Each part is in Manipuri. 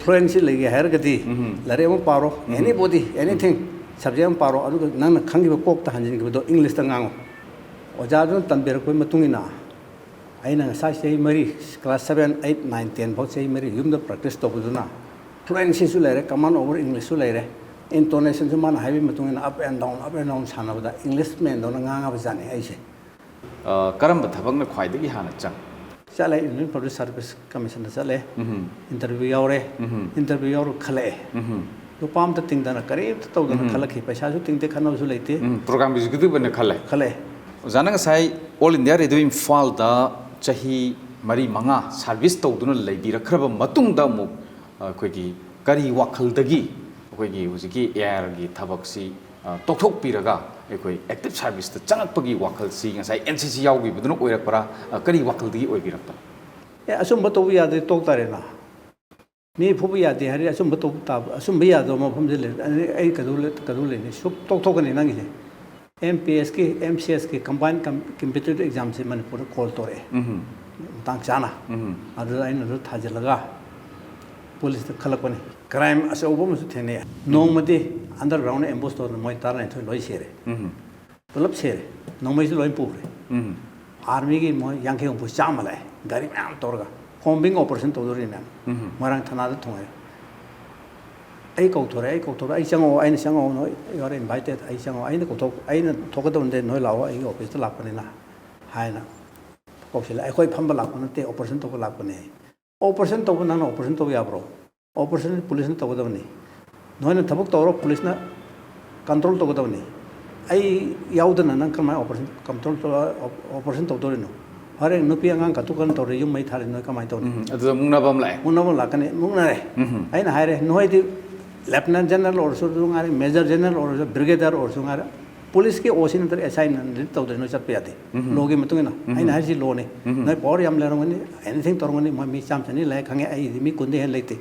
Fluency lagi hergati, lari am paro, anybody, anything, subject am paro, aduh nang khangi bapok tahan jadi betul English tangang. Oja tu tanber kau matungina. Aina saya say mari class 7, 8, 9, 10 baut say mari yum the practice to buduna. Fluency sulere, command over English sulere. Intonation cuma na heavy matungina up and down sana benda English man dona ngang apa jani aise. Karam bethabang na khwai degi hana chang. Sale Indian Public Service Commission sale interview yaure interview yaur khale. तो पाम तो तिंग दाना करे तो तो दाना खला की पैसा जो तिंग दे खाना उसे लेते प्रोग्राम भी जुगती बने खले खले जाना का Sai all India radio Imphal दा चाही मरी मंगा सर्विस तो दोनों लेबी रखरब मतुंग दा मु कोई की करी वाखल दगी कोई की उसे की एयर की थबक सी तोथोक पीरगा कोई एक्टिव सर्विस तो चंगत पगी वाखल सी साई एनसीसी याओगी बदनो कोई रख परा करी वाखल दगी कोई भी रखता ये असुम बतो भी याद है तो तारे ना मी फुब याद है हरी असुम बतो ताब असुम भी याद हो मैं फुम जिले ऐ कदूले ने शुभ तो कने ना किसे MPS की MCS की कंबाइन कम्पिटिटिव एग्जाम से मैंने पूरा कॉल तोड़े तांग जाना अदर आइन अदर था जलगा पुलिस तो खलक बने क्राइम ऐसे ओबो में सुथे ने नोंग अंडरग्राउंड एम्बोस तो मोई तार नहीं तो लोई शेरे पुलब शेरे नोंग में से लोई पूरे आर्मी की मोई यांके उनको चाम मलाए गाड़ी में आम तोड़गा कॉम्बिंग ऑपरेशन तो उधर ही ना मरांग थाना तो थोड़े ऐ कौथोरे ऐ चंगो नो योर इनवाइटेड ऐ चंगो ऐ न कौथो ऐ न थोकदो ने नोय लाओ ऐ ऑफिस तो लापने ना हाय ना कौशल ऐ कोई फंबा लापने ते ऑपरेशन तो लापने ऑपरेशन तो ना ऑपरेशन तो याब्रो ऑपरेशन पुलिस ने तो नहीं नोय न थबक तोरो पुलिस ना कंट्रोल तो नहीं ऐ याउदना न कमाय ऑपरेशन कंट्रोल तो ऑपरेशन तो नो अरे नुपी आंगां कतुकन तोरे युम मै थारे नोय कमाय तो अदु मुंगनाबम लाकने मुंगनारे ऐ ना हायरे नोय दि लेफ्टिनेंट जनरल और सुंगारे मेजर जनरल और ब्रिगेडियर और सुंगारे पुलिस के ओसिन तर असाइनमेंट तो दनो चप याते लोगे मतुंग ना आई ना हसी लोने नय पावर याम लेरंगनी एनीथिंग तोरंगनी मी चाम चनी लाय खंगे आई मी कुंदे हेन लेते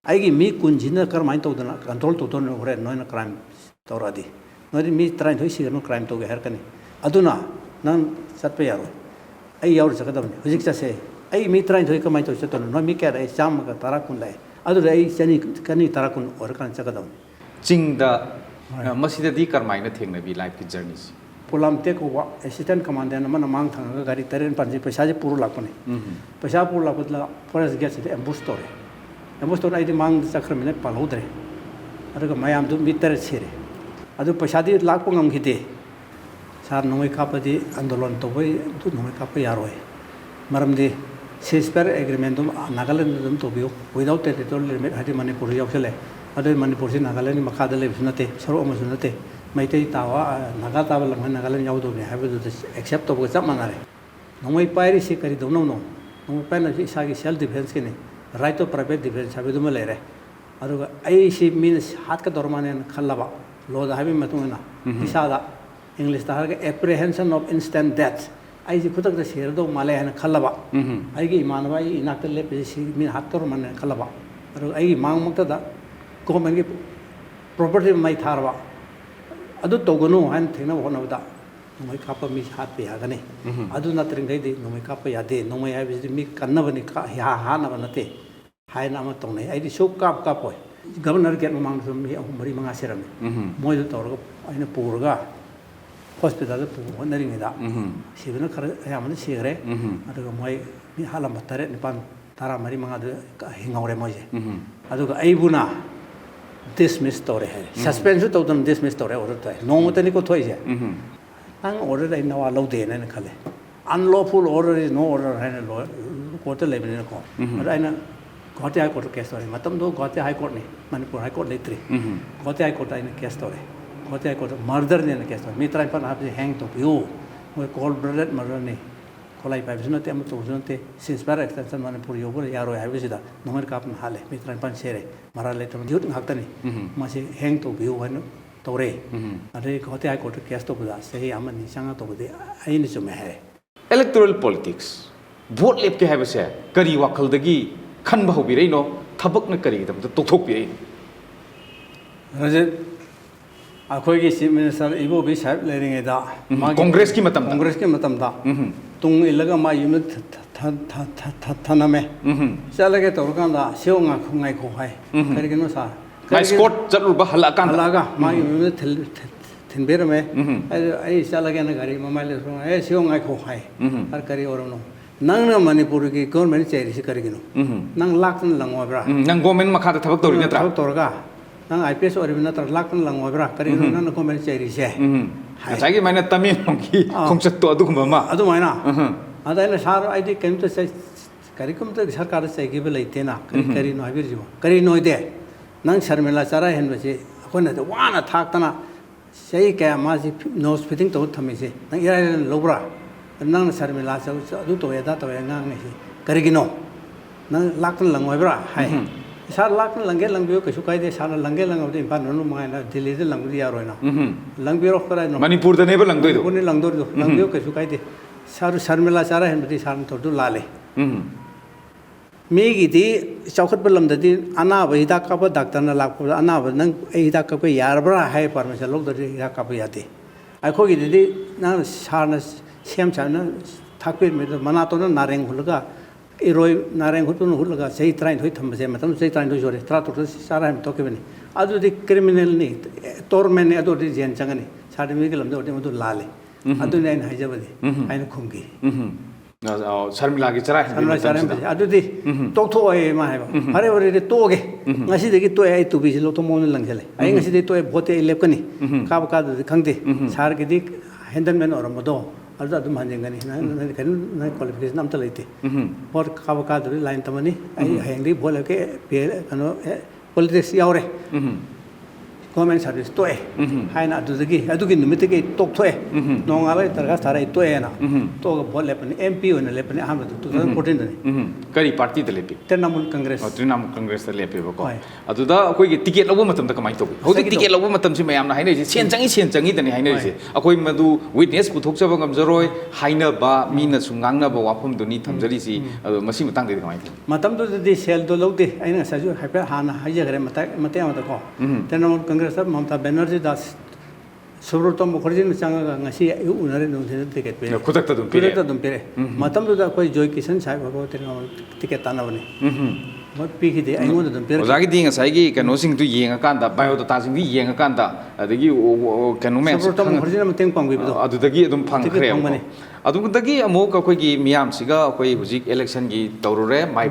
आईगी मी कुंजिन कर माइन तो दना कंट्रोल तो न होरे नय न क्राइम तोरादी नय मी ट्राइन थोइ सिगनो क्राइम तो हेर कने अदुना नन चप यारो आई यावर सकदबनी हुजिक चसे आई मी ट्राइन थोइ कमाइ तो चतन न मी केर चाम का तारा कुन लाय अदुरे आई चनी कनी तारा कुन और कान सकदबनी चिंगदा मसीददी करमाइना थेंगनबी लाइफ की जर्नी पुलाम टेक ओवर असिस्टेंट कमांडेंट मन मांग थांगा गाड़ी तरेन पांजे पैसा जे पुरु लापने पैसा पुरु लापतला फॉरेस्ट गेट से एम्बुश तोरे आई मांग चक्र में पालौद्रे अदुगा मयाम दु मिटर छेरे अदु पैसा दी लाख पंगम खिते सार नोय कापदि आंदोलन तोबै दु नोय काप यारोय मरमदि सीजफायर एग्रीमेंट दु नागालैंड दम तोबियो विदाउट टेरिटोरियल लिमिट हादि मणिपुर यावसले अदु मणिपुर से नागालैंड मखादा लेबसु नते सरो अमसु नते मैतै तावा नागा ताबा लंग नागालैंड यावदोने हाबदु एक्सेप्ट तोबो चप मानारे नोय पाइरि से करि दौनो नो नोय पाइना से सागी सेल्फ डिफेंस के ने राइट टू प्राइवेट डिफेंस हाबदु म लेरे अदुगा आई सी मीन्स हाथ का दरमाने खल्लाबा लो दा हाबि मतुना इसादा इंग्लिश ता हरगे एप्रीहेंशन ऑफ इंस्टेंट डेथ आई जी खुदक द शेर दो माले हन खल्लाबा आई गी मानवा ई इनाक ले पे सी मी हाथ तोर मन खल्लाबा अदु आई मांग मक्ता दा गवर्नमेंट की प्रॉपर्टी में थारवा अदु तोगनो हान थेना होनबदा नोय काप मी हाथ पे यागने अदु नत्रिंगै दे नोय काप यादे नोय हाय बिजि मी कन्नबनि का हा हानब नते हायना म तोंनै आइदि सो कापोय गवर्नर गेट ममांग सम मी अहु मरि मंगा सेरम मोय दु तोरगा आइना पुरगा हॉस्पिटल पु होनरिङदा सिबना खर यामन सिगरे अदुगा मोय मी हालम तरे निपान तारा मरि मंगा दु हिंगावरे मोयजे अदुगा आइबुना dismiss tore hai suspension to dam dismiss tore order tai nong tani ko thoi je ang order dai nawa lo de na khale unlawful order is no order hai na court le bin ko ai na Guwahati High Court case tore matam do Guwahati High Court ni Manipur High Court le tri Guwahati High Court ai na case tore Guwahati High Court murder ne na case tore mi try pan have hang to you mo cold blooded murder ni kolai pai bisna te am to bisna ceasefire extension Manipur yobo yaro hai bisida nomar kap na hale mi try pan sere mara le to yut ngakta ni mase hang to view han tore ade Guwahati High Court case to buda sehi amani sanga to bude ai ni chume hai electoral politics vote lep ke hai base kari wakhal dagi khan ba hobi reino thabak na kari dam to thok pi raje akhoi gi chief minister ibo bi sahib le ringe da congress ki matam da tung ilaga ma yum ꯊꯅꯝꯃꯦ ꯆꯠꯂꯒꯦ ꯇꯧꯔꯀꯥꯟꯗ ꯁꯤꯌꯣꯡ ꯉꯥꯏꯈꯣ ꯍꯥꯏ ꯀꯔꯤꯒꯤꯅꯣ ꯁꯥꯔ ꯃꯥꯏ ꯁ꯭ꯀꯣꯠ ꯆꯠꯂꯨꯕ ꯍꯜꯂꯛꯑꯀꯥꯟꯗ ꯍꯜꯂꯛꯑꯒ ꯃꯥꯒꯤ ꯃꯌꯨꯝꯗ ꯊꯤꯟꯕꯤꯔꯝꯃꯦ ꯑꯩ ꯆꯠꯂꯒꯦꯅ ꯒꯥꯔꯤ ꯃꯃꯥꯏ ꯂꯦꯞꯊꯣꯛꯑꯒ ꯁꯤꯌꯣꯡ ꯉꯥꯏꯈꯣ ꯍꯥꯏ ꯀꯔꯤ ꯑꯣꯏꯔꯕꯅꯣ ꯅꯪꯅ ꯃꯅꯤꯄꯨꯔꯒꯤ ꯒꯣꯔꯃꯦꯟ ꯆꯩꯔꯤꯁꯤ ꯀꯔꯤꯒꯤꯅꯣ ꯅꯪ ꯂꯥꯛꯇꯅ ꯂꯪꯉꯣꯏꯕ꯭ꯔꯥ ꯅꯪ ꯒꯣꯔꯃꯦꯟ ꯃꯈꯥꯗ ꯊꯕꯛ ꯇꯧꯔꯤ ꯅꯠꯇ꯭ꯔꯥ ꯊꯕꯛ ꯇꯧꯔꯒ ꯅꯪ IPS ꯑꯣꯏꯔꯤꯕ ꯅꯠꯇ꯭ꯔꯒ ꯂꯥꯛꯇꯅ ꯂꯪꯉꯣꯏꯕ꯭ꯔꯥ ꯀꯔꯤꯒꯤꯅꯣ ꯅꯪꯅ ꯒꯣꯔꯃꯦꯟ ꯆꯩꯔꯤꯁꯦ ꯉꯁꯥꯏꯒꯤ ꯃꯥꯏꯅ ꯇꯃꯦꯡꯂꯣꯡꯒꯤ ꯈꯣꯡꯆꯠꯇꯣ ꯑꯗꯨꯒꯨꯝꯕ ꯑꯃ ꯑꯗꯨꯃꯥꯏꯅ ꯑꯗ ꯑꯩꯅ ꯁꯥꯔ ꯑꯩꯗꯤ ꯀꯔꯤꯝꯇ ꯀꯔꯤꯒꯨꯝꯕ ꯁꯔꯀꯥꯔꯗ ꯆꯩꯈꯤꯕ ꯂꯩꯇꯦꯅ ꯀꯔꯤꯅꯣ ꯍꯥꯏꯕꯤꯔꯤꯁꯤꯕꯣ ꯀꯔꯤ ꯅꯣꯏꯗꯦ ꯅꯪ ꯁꯔꯃꯤꯂꯥ ꯆꯔꯥ ꯍꯦꯟꯕꯁꯤ ꯑꯩꯈꯣꯏꯅ ꯋꯥꯅ ꯊꯥꯛꯇꯅ ꯆꯍꯤ ꯀꯌꯥ ꯃꯥꯁꯤ ꯅꯣꯁ ꯐꯤꯠꯇꯤꯡ ꯇꯧꯔ ꯊꯝꯃꯤꯁꯦ ꯅꯪ ꯏꯔꯥꯏ ꯂꯥꯏꯅ ꯂꯧꯕ꯭ꯔꯥ ꯅꯪꯅ ꯁꯔꯃꯤꯂꯥ ꯑꯗꯨ ꯇꯧꯋꯦ ꯑꯗꯥ ꯇꯧꯋꯦ ꯉꯥꯡꯉꯤꯁꯤ ꯀꯔꯤꯒꯤꯅꯣ ꯅꯪ ꯂꯥꯛꯇꯅ ꯂꯪꯉꯣꯏꯕ꯭ꯔꯥ ꯍꯥꯏ ꯁꯥꯔ ꯂꯥꯛꯇꯅ ꯂꯪꯒꯦ ꯂꯪꯕꯤꯌꯨ ꯀꯩꯁꯨ ꯀꯥꯏꯗꯦ ꯁꯥꯔꯅ ꯂꯪꯒꯦ ꯂꯪꯉꯕꯗꯤ ꯏꯝꯐꯥꯜ ꯃꯅꯨꯡ ꯃꯉꯥꯏꯅ ꯗꯤꯜꯂꯤꯗ ꯂꯪꯕꯗꯤ ꯌꯥꯔꯣꯏꯅ ꯂꯪꯕꯤꯔꯣ ꯀꯗꯥꯏꯅꯣ ꯃꯅꯤꯄꯨꯔꯗꯅꯦꯕ ꯂꯪꯗꯣꯏꯗꯣ ꯃꯅꯤꯄꯨꯔꯅꯤ ꯂꯪꯗꯣꯏꯗꯣ ꯂꯪꯕꯤꯌꯨ ꯀꯩꯁꯨ ꯀꯥꯏꯗꯦ ꯁꯥꯔ ꯁꯔꯃꯤꯂꯥ ꯆꯥꯔꯥ ꯍꯦꯟꯕꯗꯤ ꯁꯥꯔꯅ ꯇꯧꯗꯨ ꯂꯥꯜꯂꯦ ꯃꯤꯒꯤꯗꯤ ꯆꯥꯎꯈꯠꯄ ꯂꯝꯗꯗꯤ ꯑꯅꯥꯕ ꯍꯤꯗꯥꯛ ꯀꯥꯞꯄ ꯗꯥꯛꯇꯔꯅ ꯂꯥꯛꯄꯗ ꯑꯅꯥꯕ ꯅꯪ ꯑꯩ ꯍꯤꯗꯥꯛ ꯀꯥꯞꯄ ꯌꯥꯔꯕ꯭ꯔꯥ ꯍꯥꯏ ꯄꯥꯔꯃꯤꯁꯟ ꯂꯧꯗ꯭ꯔꯗꯤ ꯍꯤꯗꯥꯛ ꯀꯥꯞꯄ ꯌꯥꯗꯦ ꯑꯩꯈꯣꯏꯒꯤꯗꯗꯤ ꯅꯪ ꯁꯥꯔꯅ ꯁꯦꯝ ꯁꯥꯔꯅ ꯊꯥꯛꯄꯤꯔꯝꯃꯤꯗ ꯃꯅꯥꯇꯣꯟꯅ ꯅꯥꯔꯦꯡ ꯍꯨꯠꯂꯒ ꯏꯔꯣꯏ ꯅꯥꯔꯦꯡ ꯍꯨꯠꯇꯨꯅ ꯍꯨꯠꯂꯒ ꯆꯍꯤ 12 ꯊꯝꯕꯁꯦ ꯃꯇꯝꯗ ꯆꯍꯤ 12 ꯁꯨꯔꯦ 13 ꯆꯥꯔꯥ ꯍꯦꯟꯕ ꯊꯣꯛꯈꯤꯕꯅꯤ ꯑꯗꯨꯗꯤ ꯀ꯭ꯔꯤꯃꯤꯅꯦꯜꯅꯤ ꯇꯣꯔꯃꯦꯟꯅꯤ ꯑꯗꯨ ꯑꯣꯏꯔꯗꯤ ꯖꯦꯜ ꯆꯪꯒꯅꯤ ꯁꯥꯔꯇꯤꯐꯤꯀꯦꯠ ꯂꯝꯗ ꯑꯣꯏꯔꯗꯤ ꯃꯗꯨ ꯂꯥꯜꯂꯦ ꯑꯗꯨꯅꯤ ꯑꯩꯅ ꯍꯥꯏꯖꯕꯗꯤ ꯑꯩꯅ ꯈꯨꯝꯈꯤ ꯁꯔꯃꯤꯂꯥꯒꯤ ꯆꯔꯥ ꯍꯦꯟꯕꯁꯦ ꯑꯗꯨꯗꯤ ꯇꯣꯛꯊꯣꯛꯑꯣꯏ ꯃꯥ ꯍꯥꯏꯕ ꯐꯔꯦ ꯐꯔꯦꯗꯤ ꯇꯣꯛꯑꯒꯦ ꯉꯁꯤꯗꯒꯤ ꯇꯣꯛꯑꯦ ꯑꯩ ꯇꯨꯕꯤꯁꯤ ꯂꯧꯊꯣꯛꯃꯣꯅ ꯂꯪꯁꯤꯜꯂꯦ ꯑꯩ ꯉꯁꯤꯗꯒꯤ ꯇꯣꯛꯑꯦ ꯚꯣꯠꯇꯤ ꯑꯩ ꯂꯦꯞꯀꯅꯤ ꯀꯥꯕ ꯀꯥꯗꯗꯤ ꯈꯪꯗꯦ ꯁꯥꯔꯒꯤꯗꯤ ꯍꯦꯟꯗꯜꯃꯦꯟ ꯑꯣꯏꯔꯝꯕꯗꯣ ꯑꯗꯨꯗ ꯑꯗꯨꯝ ꯍꯟꯖꯤꯟꯒꯅꯤ ꯀꯩꯅꯣ ꯅꯪ ꯀ꯭ꯋꯥꯂꯤꯐꯤꯀꯦꯁꯟ ꯑꯝꯇ ꯂꯩꯇꯦ ꯚꯣꯠ ꯀꯥꯕ ꯀꯥꯗꯗꯤ ꯂꯥꯏꯟ ꯇꯝꯃꯅꯤ ꯑꯩ ꯍꯌꯦꯡꯗꯒꯤ ꯚꯣꯠ ꯂꯦꯞꯀꯦ ꯀꯩꯅꯣ ꯄꯣꯂꯤꯇꯤꯛꯁ ꯌꯥꯎꯔꯦ ꯒꯣꯔꯃꯦꯟ ꯁꯥꯔꯚꯤꯁ ꯇꯣꯛꯑꯦ ꯍꯥꯏꯅ ꯑꯗꯨꯒꯤ ꯅꯨꯃꯤꯠꯇꯒꯤ ꯑꯩ ꯇꯣꯛꯊꯣꯛꯑꯦ ꯅꯣꯡꯉꯥꯜꯂꯒ ꯗꯔꯈꯥꯁ ꯊꯥꯔ ꯑꯩ ꯇꯣꯛꯑꯦꯅ ꯇꯣꯛꯑꯒ ꯚꯣꯠ ꯂꯦꯞꯄꯅꯤ MP ꯑꯣꯏꯅ ꯂꯦꯞꯄꯅꯤ ꯑꯍꯥꯟꯕꯗ 2014 ꯀꯔꯤ ꯄꯥꯔꯇꯤꯗ ꯂꯦꯞꯄꯤ ꯇ꯭ꯔꯤꯅꯃꯨꯜ ꯀꯪꯒ꯭ꯔꯦꯁ ꯇ꯭ꯔꯤꯅꯃꯨꯜ ꯀꯪꯒ꯭ꯔꯦꯁꯇ ꯂꯦꯞꯄꯦꯕꯀꯣ ꯑꯗꯨꯗ ꯑꯩꯈꯣꯏꯒꯤ ꯇꯤꯀꯦꯠ ꯂꯧꯕ ꯃꯇꯝꯗ ꯀꯃꯥꯏꯅ ꯇꯧꯏ ꯍꯧꯖꯤꯛ ꯇꯤꯀꯦꯠ ꯂꯧꯕ ꯃꯇꯝꯁꯤ ꯃꯌꯥꯝꯅ ꯍꯥꯏꯅꯔꯤꯁꯦ ꯁꯦꯟ ꯆꯪꯉꯤꯗꯅꯤ ꯍꯥꯏꯅꯔꯤꯁꯦ ꯑꯩꯈꯣꯏ ꯃꯗꯨ ꯋꯤꯠꯅꯦꯁ ꯄꯨꯊꯣꯛꯆꯕ ꯉꯝꯖꯔꯣꯏ ꯍꯥꯏꯅꯕ ꯃꯤꯅꯁꯨ ꯉꯥꯡꯅꯕ ꯋꯥꯐꯝꯗꯨꯅꯤ ꯊꯝꯖꯔꯤꯁꯤ ꯑꯗꯣ ꯃꯁꯤ ꯃꯇꯥꯡꯗꯗꯤ ꯀꯃꯥꯏꯅ ꯇꯧꯏ ꯃꯇꯝꯗꯨꯗꯗꯤ ꯁꯦꯜꯗꯣ ꯂꯧꯗꯦ ꯑꯩꯅ ꯉꯁꯥꯏꯁꯨ ꯍꯥꯏꯐꯦꯠ ꯍꯥꯟꯅ ꯍꯥꯏꯖꯈ꯭ꯔꯦ ꯃꯇꯦꯛ ꯑꯃꯗꯀꯣ ꯇ꯭ꯔꯤꯅꯃꯨꯜ ꯀꯪꯒ꯭ꯔꯦꯁꯇ ꯃꯃꯇꯥ ꯕꯦꯅꯔꯖꯤꯗ ꯁꯨꯕ꯭ꯔꯇꯣ ꯃꯨꯈꯔꯖꯤꯅ ꯆꯪꯉꯒ ꯉꯁꯤ ꯑꯌꯨꯛ ꯎꯅꯔꯦ ꯅꯨꯡꯊꯤꯜꯗ ꯇꯤꯀꯦꯠ ꯄꯤꯔꯦ ꯈꯨꯗꯛꯇ ꯑꯗꯨꯝ ꯄꯤꯔꯦ ꯃꯇꯝꯗꯨꯗ ꯑꯩꯈꯣꯏ ꯖꯣꯏ ꯀꯤꯁꯟ ꯁꯥꯍꯦꯕ ꯐꯥꯎꯕ ꯇ꯭ꯔꯤꯅꯃꯨꯜ ꯇꯤꯀꯦꯠ ꯇꯥꯟꯅꯕꯅꯤ ꯃꯣꯏ ꯄꯤꯈꯤꯗꯦ ꯑꯩꯉꯣꯟꯗ ꯑꯗꯨꯝ ꯄꯤꯔꯦ ꯑꯣꯖꯥꯒꯤꯗꯤ ꯉꯁꯥꯏꯒꯤ ꯀꯩꯅꯣꯁꯤꯡꯗꯨ ꯌꯦꯡꯉꯀꯥꯟꯗ ꯕꯥꯏꯑꯣꯗꯥꯇꯥꯁꯤꯡꯗꯨ ꯌꯦꯡꯉꯀꯥꯟꯗ ꯑꯗꯒꯤ ꯀꯩꯅꯣ ꯃꯌꯥꯝꯁꯤ ꯈꯔꯁꯤꯅ ꯃꯇꯦꯡ ꯄꯥꯡꯕꯤꯕꯗꯣ ꯑꯗꯨꯗꯒꯤ ꯑꯗꯨꯝ ꯐꯪꯈ꯭ꯔꯦꯕꯀꯣ ꯑꯗꯨꯗꯒꯤ ꯑꯃꯨꯛ ꯑꯩꯈꯣꯏꯒꯤ ꯃꯤꯌꯥꯝꯁꯤꯒ ꯑꯩꯈꯣꯏ ꯍꯧꯖꯤꯛ ꯏꯂꯦꯛꯁꯟꯒꯤ ꯇꯧꯔꯨꯔꯦ ꯃꯥꯏ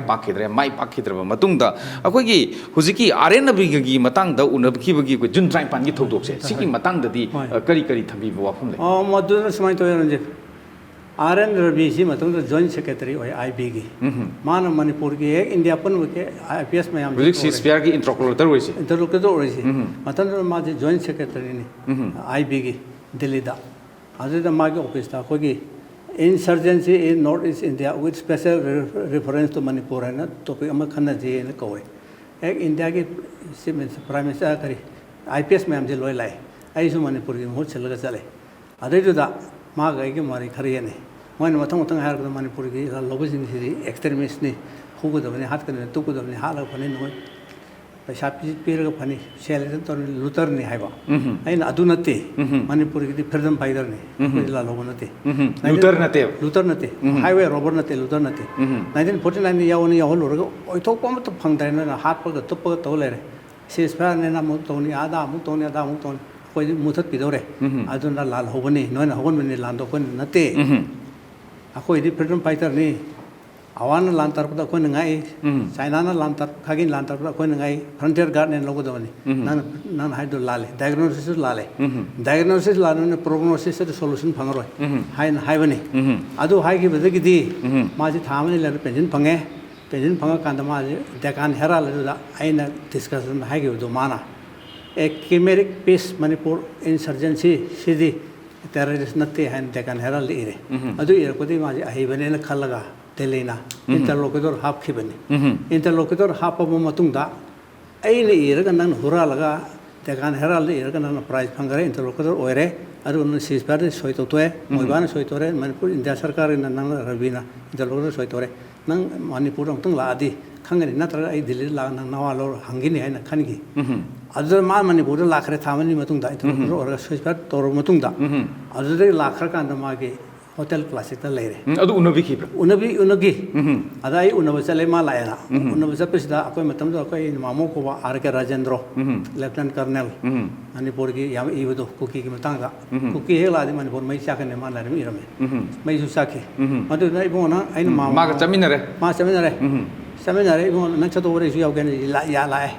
ꯄꯥꯛꯈꯤꯗ꯭ꯔꯕ ꯃꯇꯨꯡꯗ ꯑꯩꯈꯣꯏꯒꯤ ꯍꯧꯖꯤꯛꯀꯤ RN ꯃꯇꯥꯡꯗ ꯎꯅꯈꯤꯕꯒꯤ ꯑꯩꯈꯣꯏ ꯖꯨꯟ 25ꯒꯤ ꯊꯧꯗꯣꯛꯁꯦ ꯁꯤꯒꯤ ꯃꯇꯥꯡꯗꯗꯤ ꯀꯔꯤ ꯊꯝꯕꯤꯕ ꯋꯥꯐꯝ ꯂꯩ ꯃꯗꯨꯅ ꯁꯨꯃꯥꯏꯅ ꯇꯧꯋꯦ ꯔꯟꯖꯤꯠ RN ꯔꯕꯤꯁꯤ ꯃꯇꯨꯡꯗ ꯖꯣꯏꯟ ꯁꯦꯀ꯭ꯔꯦꯇꯔꯤ ꯑꯣꯏ IBꯒꯤ ꯃꯥꯅ ꯃꯅꯤꯄꯨꯔꯒꯤ ꯍꯦꯛ ꯏꯟꯗꯤꯌꯥ ꯄꯨꯝꯅꯃꯛꯀꯤ IPS ꯃꯌꯥꯝ ꯍꯧꯖꯤꯛ ꯁꯤꯁꯄꯤꯌꯥꯔꯒꯤ ꯏꯟꯇꯔꯂꯣꯀꯨꯇꯔ ꯑꯣꯏꯔꯤꯁꯤ ꯃꯇꯝꯗꯨꯗ ꯃꯥꯁꯤ ꯖꯣꯏꯟ ꯁꯦꯀ꯭ꯔꯦꯇꯔꯤꯅꯤ IBꯒꯤ ꯗꯤꯜꯂꯤꯗ ꯑꯗꯨꯗ ꯃꯥꯒꯤ ꯑꯣꯐꯤꯁꯇ ꯑꯩꯈꯣꯏꯒꯤ insurgency in North East India with special reference to Manipur ꯍꯥꯏꯅ ꯇꯣꯄꯤꯛ ꯑꯃ ꯈꯟꯅꯖꯦꯅ ꯀꯧꯋꯦ ꯍꯦꯛ ꯏꯟꯗꯤꯌꯥꯒꯤ ꯄ꯭ꯔꯥꯏꯝ ꯃꯤꯅꯤꯁꯇꯔ ꯀꯔꯤ IPS ꯃꯌꯥꯝꯁꯦ ꯂꯣꯏ ꯂꯥꯛꯑꯦ ꯑꯩꯁꯨ ꯃꯅꯤꯄꯨꯔꯒꯤ ꯃꯍꯨꯠ ꯁꯤꯜꯂꯒ ꯆꯠꯂꯦ ꯑꯗꯨꯏꯗꯨꯗ ꯃꯥꯒ ꯑꯩꯒꯤ ꯃꯔꯤ ꯈꯔ ꯌꯦꯟꯅꯩ ꯃꯣꯏꯅ ꯃꯊꯪ ꯍꯥꯏꯔꯛꯄꯗ ꯃꯅꯤꯄꯨꯔꯒꯤ ꯂꯧꯕꯁꯤꯡꯁꯤꯗꯤ ꯑꯦꯛꯁꯇ꯭ꯔꯤꯃꯤꯁꯅꯤ ꯍꯨꯒꯗꯕꯅꯤ ꯍꯥꯠꯀꯗꯕꯅꯤ ꯇꯨꯛꯀꯗꯕꯅꯤ ꯍꯥꯠꯂꯒ ꯐꯅꯤ ꯅꯣꯏ ꯄꯩꯁꯥ ꯄꯤꯔꯒ ꯐꯅꯤ ꯁꯦꯜ ꯇꯧꯔꯅꯤ ꯂꯨꯇꯔꯅꯤ ꯍꯥꯏꯕ ꯑꯩꯅ ꯑꯗꯨ ꯅꯠꯇꯦ ꯃꯅꯤꯄꯨꯔꯒꯤꯗꯤ ꯐ꯭रीडम ꯐꯥꯏꯇꯔꯅꯤ ꯑꯩꯈꯣꯏ ꯂꯥꯜꯍꯧꯕ ꯅꯠꯇꯦ ꯂꯨꯇꯔ ꯅꯠꯇꯦ ꯍꯥꯏꯋꯦ ꯔꯣꯕꯔ ꯅꯠꯇꯦ ꯂꯨꯇꯔ ꯅꯠꯇꯦ 1949 ꯌꯥꯎꯍꯜꯂꯨꯔꯒ ꯑꯣꯏꯊꯣꯛꯄ ꯑꯃꯠꯇ ꯐꯪꯗ꯭ꯔꯦ ꯅꯣꯏꯅ ꯍꯥꯠꯄꯒ ꯇꯨꯞꯄꯒ ꯇꯧ ꯂꯩꯔꯦ ꯁꯤꯁꯐꯥꯌꯔꯅꯤꯅ ꯑꯃꯨꯛ ꯇꯧꯅꯤ ꯑꯗꯥ ꯑꯃꯨꯛ ꯇꯧꯅꯤ ꯑꯩꯈꯣꯏꯗꯤ ꯃꯨꯊꯠꯄꯤꯗꯧꯔꯦ ꯑꯗꯨꯅ ꯂꯥꯜꯍꯧꯕꯅꯤ ꯅꯣꯏꯅ ꯍꯧꯒꯟꯕꯅꯤ ꯂꯥꯟꯗꯣ ꯑꯩꯈꯣꯏꯅ ꯅꯠꯇꯦ ꯑꯩꯈꯣꯏꯗꯤ ꯐ꯭रीडम ꯐꯥꯏꯇꯔꯅꯤ ꯑꯋꯥꯅ ꯂꯥꯟ ꯇꯥꯔꯛꯄꯗ ꯑꯩꯈꯣꯏꯅ ꯉꯥꯛꯏ ꯆꯥꯏꯅꯥꯅ ꯈꯥꯒꯤꯟ ꯂꯥꯟ ꯇꯥꯔꯛꯄꯗ ꯑꯩꯈꯣꯏꯅ ꯉꯥꯛꯏ ꯐ꯭ꯔꯟꯇꯤꯌꯔ ꯒꯥꯔꯗꯅꯦꯅ ꯂꯧꯒꯗꯕꯅꯤ ꯅꯪꯅ ꯍꯥꯏꯗꯣ ꯂꯥꯜꯂꯦ ꯗꯥꯏꯒꯅꯣꯁꯤꯁꯁꯨ ꯂꯥꯜꯂꯦ ꯗꯥꯏꯒꯅꯣꯁꯤꯁ ꯂꯥꯜꯂꯕꯅꯤꯅ ꯄ꯭ꯔꯣꯒꯅꯣꯁꯤꯁꯇ ꯁꯣꯂꯨꯁꯟ ꯐꯪꯉꯔꯣꯏ ꯍꯥꯏꯅ ꯍꯥꯏꯕꯅꯤ ꯑꯗꯨ ꯍꯥꯏꯈꯤꯕꯗꯒꯤꯗꯤ ꯃꯥꯁꯤ ꯊꯥ ꯑꯃ ꯂꯩꯔ ꯄꯦꯟꯁꯤꯟ ꯐꯪꯉꯦ ꯄꯦꯟꯁꯤꯟ ꯐꯪꯉꯀꯥꯟꯗ ꯃꯥꯁꯤ ꯗꯦꯀꯥꯟ ꯍꯦꯔꯥꯜ ꯑꯗꯨꯗ ꯑꯩꯅ ꯗꯤꯁꯀꯁꯟ ꯍꯥꯏꯈꯤꯕꯗꯣ ꯃꯥꯅ a chimeric peace Manipur insurgency sidi terrorist natte han dekan heral ire adu irakodi ma ahibane khalaga delina interlocutor hap khibani interlocutor hap ba matungda aine iraga nan huralaga dekan heral iraga nan prize phangare interlocutor oire adu un ceasefire soito toy moibana soitore Manipur India sarkar nan rabina interlocutor soitore nang Manipur tung la adi khangani natra ai Delhi la nang nawalo hangini haina khangi ꯑꯗꯨꯗ ꯃꯥ ꯃꯅꯤꯄꯨꯔꯗ ꯂꯥꯛꯈ꯭ꯔꯦ ꯊꯥ ꯑꯃꯒꯤ ꯃꯇꯨꯡꯗ ꯏꯟꯇꯔꯂꯣꯀꯨꯇꯔ ꯑꯣꯏꯔꯒ ꯁ꯭ꯋꯤꯆ ꯇꯧꯔꯕ ꯃꯇꯨꯡꯗ ꯑꯗꯨꯗꯒꯤ ꯂꯥꯛꯈ꯭ꯔꯀꯥꯟꯗ ꯃꯥꯒꯤ hotel classic ta leire ꯑꯗꯨ ꯎꯅꯕꯤꯈꯤꯕ꯭ꯔꯥ unabi ada ai unaba chale ma la era unaba chapsida akoi matam do akoi mamo ko ba RK Rajendra lieutenant colonel manipur gi yam ibudo kuki gi matang da kuki hela di manipur mai cha kane ma la rim irame mai su sa ke madu nai bo na ai ma 마가 짜미나래 seminare bo na chato ore su yaw gane la ya la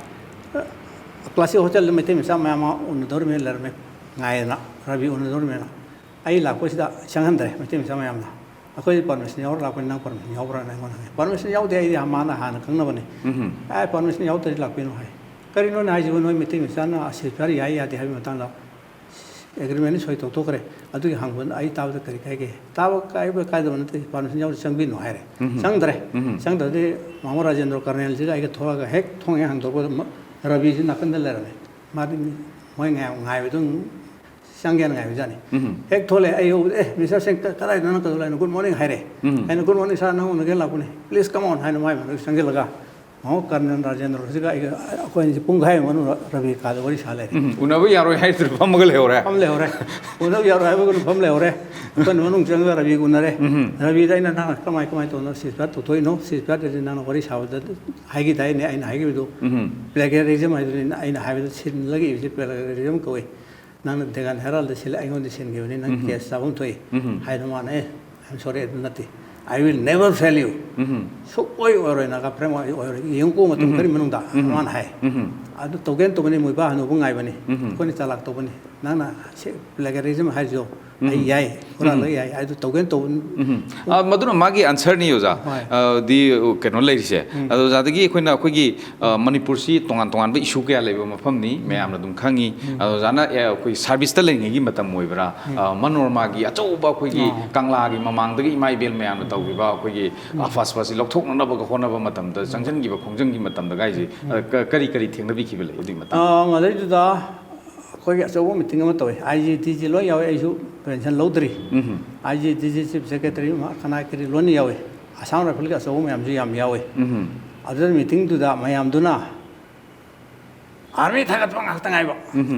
classic hotel me te sa ma un dorme lerme ngai na rabi un dorme na ai la ko sida changan dre me te sa ma yam na akoi permission yaw la ko na permission yaw ra na ngona permission yaw de ai ma na ha na khang na bane ai permission yaw te la ko no hai kari no na ji no me te sa na se pari ai ya de ha ma ta la agreement soi to to kare adu gi hang bon ai taw da kari kai ge taw kai ba kai da ban te permission yaw sang bi no hai re sang dre de mamo Rajendra Colonel ji ga ai ga thoa ga hek thong hang do ko rabi ji na kan da la re ma di moi ngai ba dung sang gen ngai ba jani hek thole ai ho Mr. Singh ka rai na ka la good morning hai re and good morning sir na un ge la ku ne please come on hai na mai ma sang ge laga Colonel Rajendra ji ga ai ko ni pung gai ma nu rabi ka da wari sa le 우나비 야로 하이들 밤먹을 해오래 pham le ho re unab yar hai ko pham le ho re kan manung chang ga rabi gun re rabi dai na na kamai to no sis pat to toi no sis pat de na no wari sa da hai gi dai ne ai na hai gi do plagiarism ai ne ai na hai do sin lagi ji plagiarism ko ai na na degan herald de sil ai ngon de sin gi ne na kes sa bung toi hai no ma ne I'm sorry nati I will never fail you so oi oi na ka prem oi yeng ko ma tum kari manung da man hai adu togen to bani moi ba no bungai bani ko ni talak to bani na na plagiarism hai jo ai yai ora lo yai adu togen to मधुना मागी आंसर नहीं होजा दी कनो लेरिसे अदो जादगी खोइना खोगी मणिपुर सी तोंगान तोंगान बे इशू क्या लेबो मफम नि मैम ना दुम खांगी अदो जाना खोई सर्विस त लेंगी मतम मोइबरा मनोरमा गी अचौबा खोगी कांगला गी ममांग दगी इमाई बेल मैम ना तौबिबा खोगी आफास फासी लौथोक नबा ग होनबा मतम द संजन गी बा खोंजन गी मतम द गाइजी करी करी थेंगबी खिबे ले उदी मतम मदai du da khoi ga so meeting ma toy IGTG lo yaw ai su pension lodri IGTG chief secretary ma khana kri lo ni yawe asam ra phil ga so mayam ji yam yawe adar meeting du da mayam du na army thagat bang hak tangai ba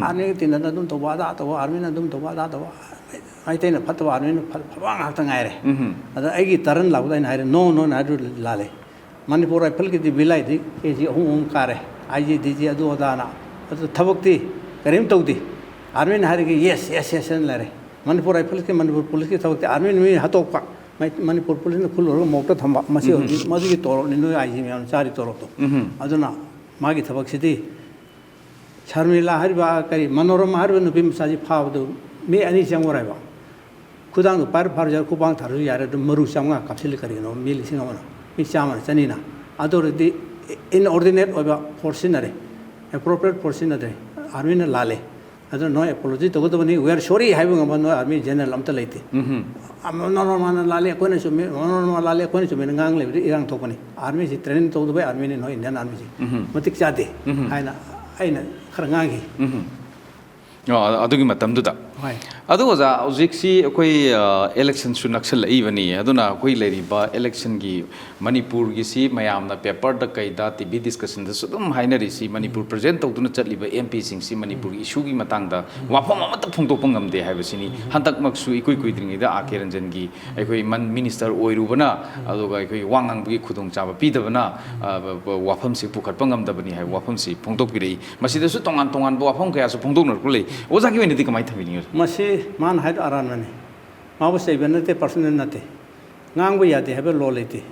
army tin na dum to ba da to army na dum to ba da to ai te na phat ba army na bang hak tangai re adar ai gi taran lau dai na re no na du la le manipur ai phil gi di bilai di ke ji hum ka re IGTG adu da na adu thabak ti करीम तो दी आर्मी ने हारे कि यस ले रहे मणिपुर राइफल्स के मणिपुर पुलिस के थवक आर्मी ने हाथों का मणिपुर पुलिस ने फुल हो मोटा थंबा मसी मसी की तोरो निनो आईजी में चारी तोरो तो अदुना मागी थवक सिटी शर्मिला हरिबा करी मनोरमा हरिबा नुपी मसाजी फावदो मे अनि चंग वराइबा खुदांग पार फार जार कुबांग थारु यारे मरु चंगा कापसिल करी नो मे लिसिंग अमना मे चामा चनीना अदोरदि इनऑर्डिनेट ओबा फोर्सिनरे एप्रोप्रिएट फोर्सिनरे आर्मी ने लाले अदो नो एपोलॉजी तो तो बनी वी आर सॉरी हाइबो ngam no army general am ta leite no man लाले को ने सुमे no लाले को ने सुमे ngang le irang to bani army si training to do army ne no indian army si matik chade haina aina khara ngangi अदुगी मतम दुदा अदु ओजा औजिक्सी अखोई इलेक्शन सु नक्सल इबनी अदुना अखोई लेरिबा इलेक्शन गी मणिपुर गी सी मयामना पेपर द कैदा टीवी डिस्कशन द सुदम हाइनरी सी मणिपुर प्रेजेंट तौदुना चटलिबा एमपी सिंग सी मणिपुर इशू गी मतंग दा वाफम अमत फोंदोप ngam de हाइबसिनी हंतक मक्सु इकुई कुइद्रिंगी दा आके रंजन गी अखोई मन मिनिस्टर ओइरुबना अदुगा अखोई वांगांग बगी खुदोंग चाबा पीदबना वाफम से पुखत पंगम दबनी हाइ वाफम से फोंदोप बिरै मसिदसु तोंगान तोंगान वाफम कया सु फोंदोक नरकुलै ओजा की वेनिति कमाई थबिनी मसी मान हाइद आरान मने माबो सेबन नते पर्सनल नते ngang ba yade habe lo lete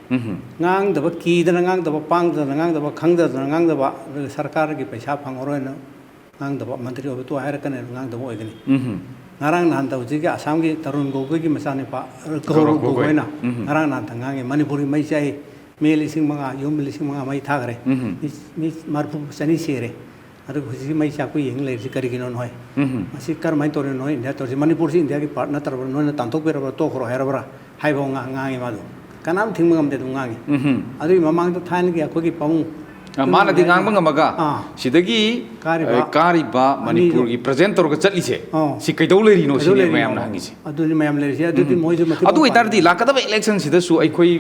ngang da ba ki da ngang da ba pang da ngang da ba khang da ngang da ba sarkar gi paisa phang oro na ngang da ba mantri obe to hair kan ngang da bo igni ngarang nan da uji gi asam gi tarun gogoi gi masane pa gogoi na ngarang nan da ngang manipuri mai chai meli sing manga yom meli sing manga mai tha gare mi marpu sani sere अरे खुशी में इसे आपको यंग लेकर करी किन्हों नॉय मसी कर मैं तोरे नॉय इंडिया तोरे मणिपुर से इंडिया की पार्टनर तरफ नॉय न तांतों पे रबर तो करो है रबरा हाई बोंगा गांगी मालूम का नाम थिंग मंगम दे दूंगा गांगी अरे ममांग तो थाइन की आपको की पाऊँ ꯃꯥꯅꯗꯤ ꯉꯥꯡꯕ ꯉꯝꯃꯒ ꯁꯤꯗꯒꯤ ꯀꯥꯔꯤꯕ ꯃꯅꯤꯄꯨꯔꯒꯤ ꯄ꯭ꯔꯖꯦꯟ ꯇꯧꯔꯒ ꯆꯠꯂꯤꯁꯦ ꯁꯤ ꯀꯩꯗꯧ ꯂꯩꯔꯤꯅꯣ ꯁꯤꯅꯦ ꯃꯌꯥꯝꯅ ꯍꯪꯉꯤꯁꯦ ꯑꯗꯨꯅꯤ ꯃꯌꯥꯝ ꯂꯩꯔꯤꯁꯦ ꯑꯗꯨꯗꯤ ꯃꯣꯏꯁꯨ ꯑꯗꯨ ꯑꯣꯏꯇꯥꯔꯗꯤ ꯂꯥꯛꯀꯗꯕ ꯏꯂꯦꯛꯁꯟꯁꯤꯗꯁꯨ ꯑꯩꯈꯣꯏ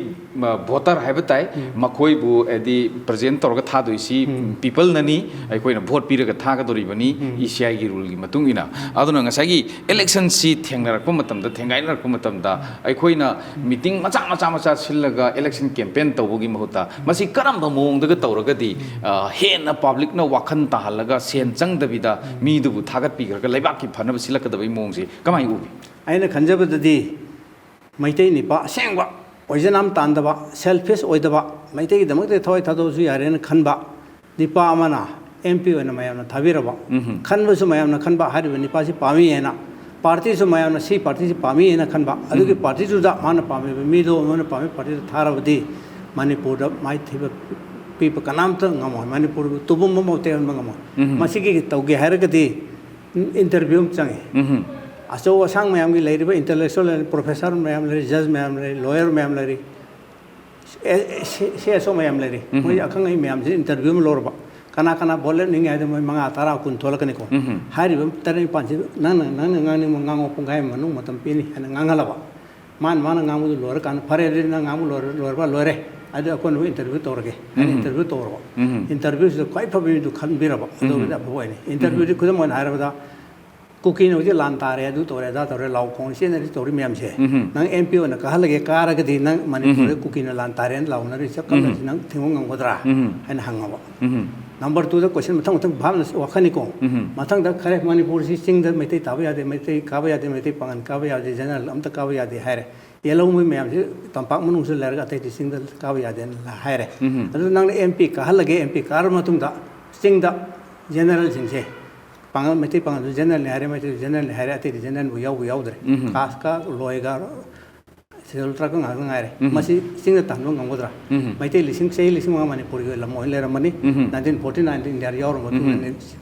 ꯚꯣꯇꯔ ꯍꯥꯏꯕ ꯇꯥꯏ ꯃꯈꯣꯏꯕꯨ ꯍꯥꯏꯗꯤ ꯄ꯭ꯔꯖꯦꯟ ꯇꯧꯔꯒ ꯊꯥꯗꯣꯏꯁꯤ ꯄꯤꯄꯜꯅꯅꯤ ꯑꯩꯈꯣꯏꯅ ꯚꯣꯠ ꯄꯤꯔꯒ ꯊꯥꯒꯗꯧꯔꯤꯕꯅꯤ ꯏ.ꯁꯤ.ꯑꯥꯏꯒꯤ ꯔꯨꯜꯒꯤ ꯃꯇꯨꯡ ꯏꯟꯅ ꯑꯗꯨꯅ ꯉꯁꯥꯏꯒꯤ ꯏꯂꯦꯛꯁꯟꯁꯤ ꯊꯦꯡꯅꯔꯛꯄ ꯃꯇꯝꯗ ꯊꯦꯡꯒꯥꯏꯅꯔꯛꯄ ꯃꯇꯝꯗ ꯑꯩꯈꯣꯏꯅ ꯃꯤꯇꯤꯡ ꯃꯆꯥ ꯁꯤꯜꯂꯒ ꯏꯂꯦꯛꯁꯟ ꯀꯦꯝꯄꯦꯟ ꯇꯧꯕꯒꯤ ꯃꯍꯨꯠꯇ ꯃꯁꯤ ꯀꯔꯝꯕ ꯃꯑꯣꯡꯗꯒ ꯇꯧꯔꯒꯗꯤ ꯍꯦꯟꯅ ꯄꯥꯕ꯭ꯂꯤꯛꯅ ꯋꯥꯈꯜ ꯇꯥꯍꯜꯂꯒ ꯁꯦꯟ ꯆꯪꯗꯕꯤꯗ ꯃꯤꯗꯨꯕꯨ ꯊꯥꯒꯠꯄꯤꯈ꯭ꯔꯒ ꯂꯩꯕꯥꯛꯀꯤ ꯐꯅꯕ ꯁꯤꯜꯂꯛꯀꯗꯕꯒꯤ ꯃꯑꯣꯡꯁꯤ ꯀꯃꯥꯏꯅ ꯎꯕꯤ ꯑꯩꯅ ꯈꯟꯖꯕꯗꯗꯤ ꯃꯩꯇꯩ ꯅꯤꯄꯥ ꯑꯁꯦꯡꯕ ꯑꯣꯏꯖꯅꯥꯝ ꯇꯥꯟꯗꯕ ꯁꯦꯜꯐꯤꯁ ꯑꯣꯏꯗꯕ ꯃꯩꯇꯩꯒꯤꯗꯃꯛꯇ ꯊꯋꯥꯏ ꯊꯥꯗꯣꯛꯑꯁꯨ ꯌꯥꯔꯦꯅ ꯈꯟꯕ ꯅꯤꯄꯥ ꯑꯃꯅ MP ꯑꯣꯏꯅ ꯃꯌꯥꯝꯅ ꯊꯥꯕꯤꯔꯕ ꯈꯟꯕꯁꯨ ꯃꯌꯥꯝꯅ ꯈꯟꯕ ꯍꯥꯏꯔꯤꯕ ꯅꯤꯄꯥꯁꯤ ꯄꯥꯝꯃꯤ ꯍꯥꯏꯅ ꯄꯥꯔꯇꯤꯁꯨ ꯃꯌꯥꯝꯅ ꯁꯤ ꯄꯥꯔꯇꯤꯁꯤ ꯄꯥꯝꯃꯤ ꯍꯥꯏꯅ ꯈꯟꯕ ꯑꯗꯨꯒꯤ ꯄꯥꯔꯇꯤꯗꯨꯗ ꯃꯥꯅ ꯄꯥꯝꯃꯤꯕ ꯃꯤꯗꯣ ꯑꯃꯅ ꯄꯥꯝꯃꯤ ꯄꯥꯔꯇꯤꯗ ꯊꯥꯔꯕꯗꯤ ꯃꯅꯤꯄꯨꯔꯗ ꯃꯥꯏꯊꯤꯕ ꯄꯤꯕ ꯀꯅꯥꯝꯇ ꯉꯝꯃꯣꯏ ꯃꯅꯤꯄꯨꯔꯕꯨ ꯇꯨꯕꯨꯝ ꯑꯃ ꯇꯩꯍꯟꯕ ꯉꯝꯃꯣꯏ ꯃꯁꯤꯒꯤ ꯇꯧꯒꯦ ꯍꯥꯏꯔꯒꯗꯤ ꯏꯟꯇꯔꯚ꯭ꯌꯨ ꯑꯃ ꯆꯪꯉꯤ ꯑꯆꯧ ꯑꯁꯥꯡ ꯃꯌꯥꯝꯒꯤ ꯂꯩꯔꯤꯕ ꯏꯟꯇꯦꯂꯦꯛꯆꯨꯋꯦꯜ ꯄ꯭ꯔꯣꯐꯦꯁꯔ ꯃꯌꯥꯝ ꯂꯩꯔꯤ ꯖꯖ ꯃꯌꯥꯝ ꯂꯩꯔꯤ ꯂꯣꯌꯔ ꯃꯌꯥꯝ ꯂꯩꯔꯤ CSO ꯃꯌꯥꯝ ꯂꯩꯔꯤ ꯃꯣꯏ ꯑꯈꯪ ꯑꯍꯩ ꯃꯌꯥꯝꯁꯤ ꯏꯟꯇꯔꯚ꯭ꯌꯨ ꯑꯃ ꯂꯧꯔꯕ kana vote ning ay mo mga tara kun thola kani ko hari bam tare panchi nang ngani mo ngango pungai manu matam pini ana ngangalaba man ngamu lor kan pare na ngamu lor ba lore adu akon interview torge interview torwa interview so kai phabi du khan biraba adu da boy ni interview di kudam mon haraba kuki no je lan tare adu tore da tore law kon se ne tori myam se nang MP na kahalage karaga di nang manipur kuki na lan tare law na ri sakam nang thingong ngodra ana hangaba Number 2 the question matang bhamna wakhani ko matang da khare manipur si sing da mete tabya de mete kabya de mete pangan kabya de general amta kabya de haire yellow me me tampak manung se lerga te sing da kabya de haire adu nang MP ka halage MP kar matung da sing da general sing se pangan mete pangan general haire mete general haire te general bu yaw dre khas ka loiga Ultra kung ang ngare, masih sing na tanong ang mudra. May tayo lising mga Manipur yung lamo hilera mani. 1949 India yaw mo tu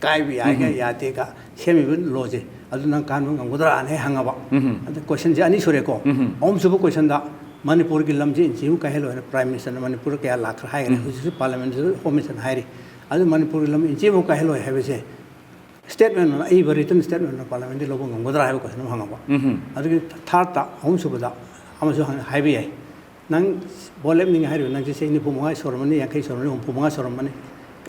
kaya biya yate ka semi bin loje. Ado nang kanong ang mudra ane hangaba. Ado question si ani sure ko. Om subo question da Manipur ki lamji insiu kahelo Prime Minister Manipur kaya lakar hai re. Usi Parliament Home Minister hai re. Ado Manipur ki lam insiu kahelo hai se. Statement na ay written statement na Parliament lobo ang mudra hai ko question hangaba. Ado ki third ta om subo da Amazo highway ay nang bolem ning hari nang se ni pumunga sormani yakai sormani pumunga sormani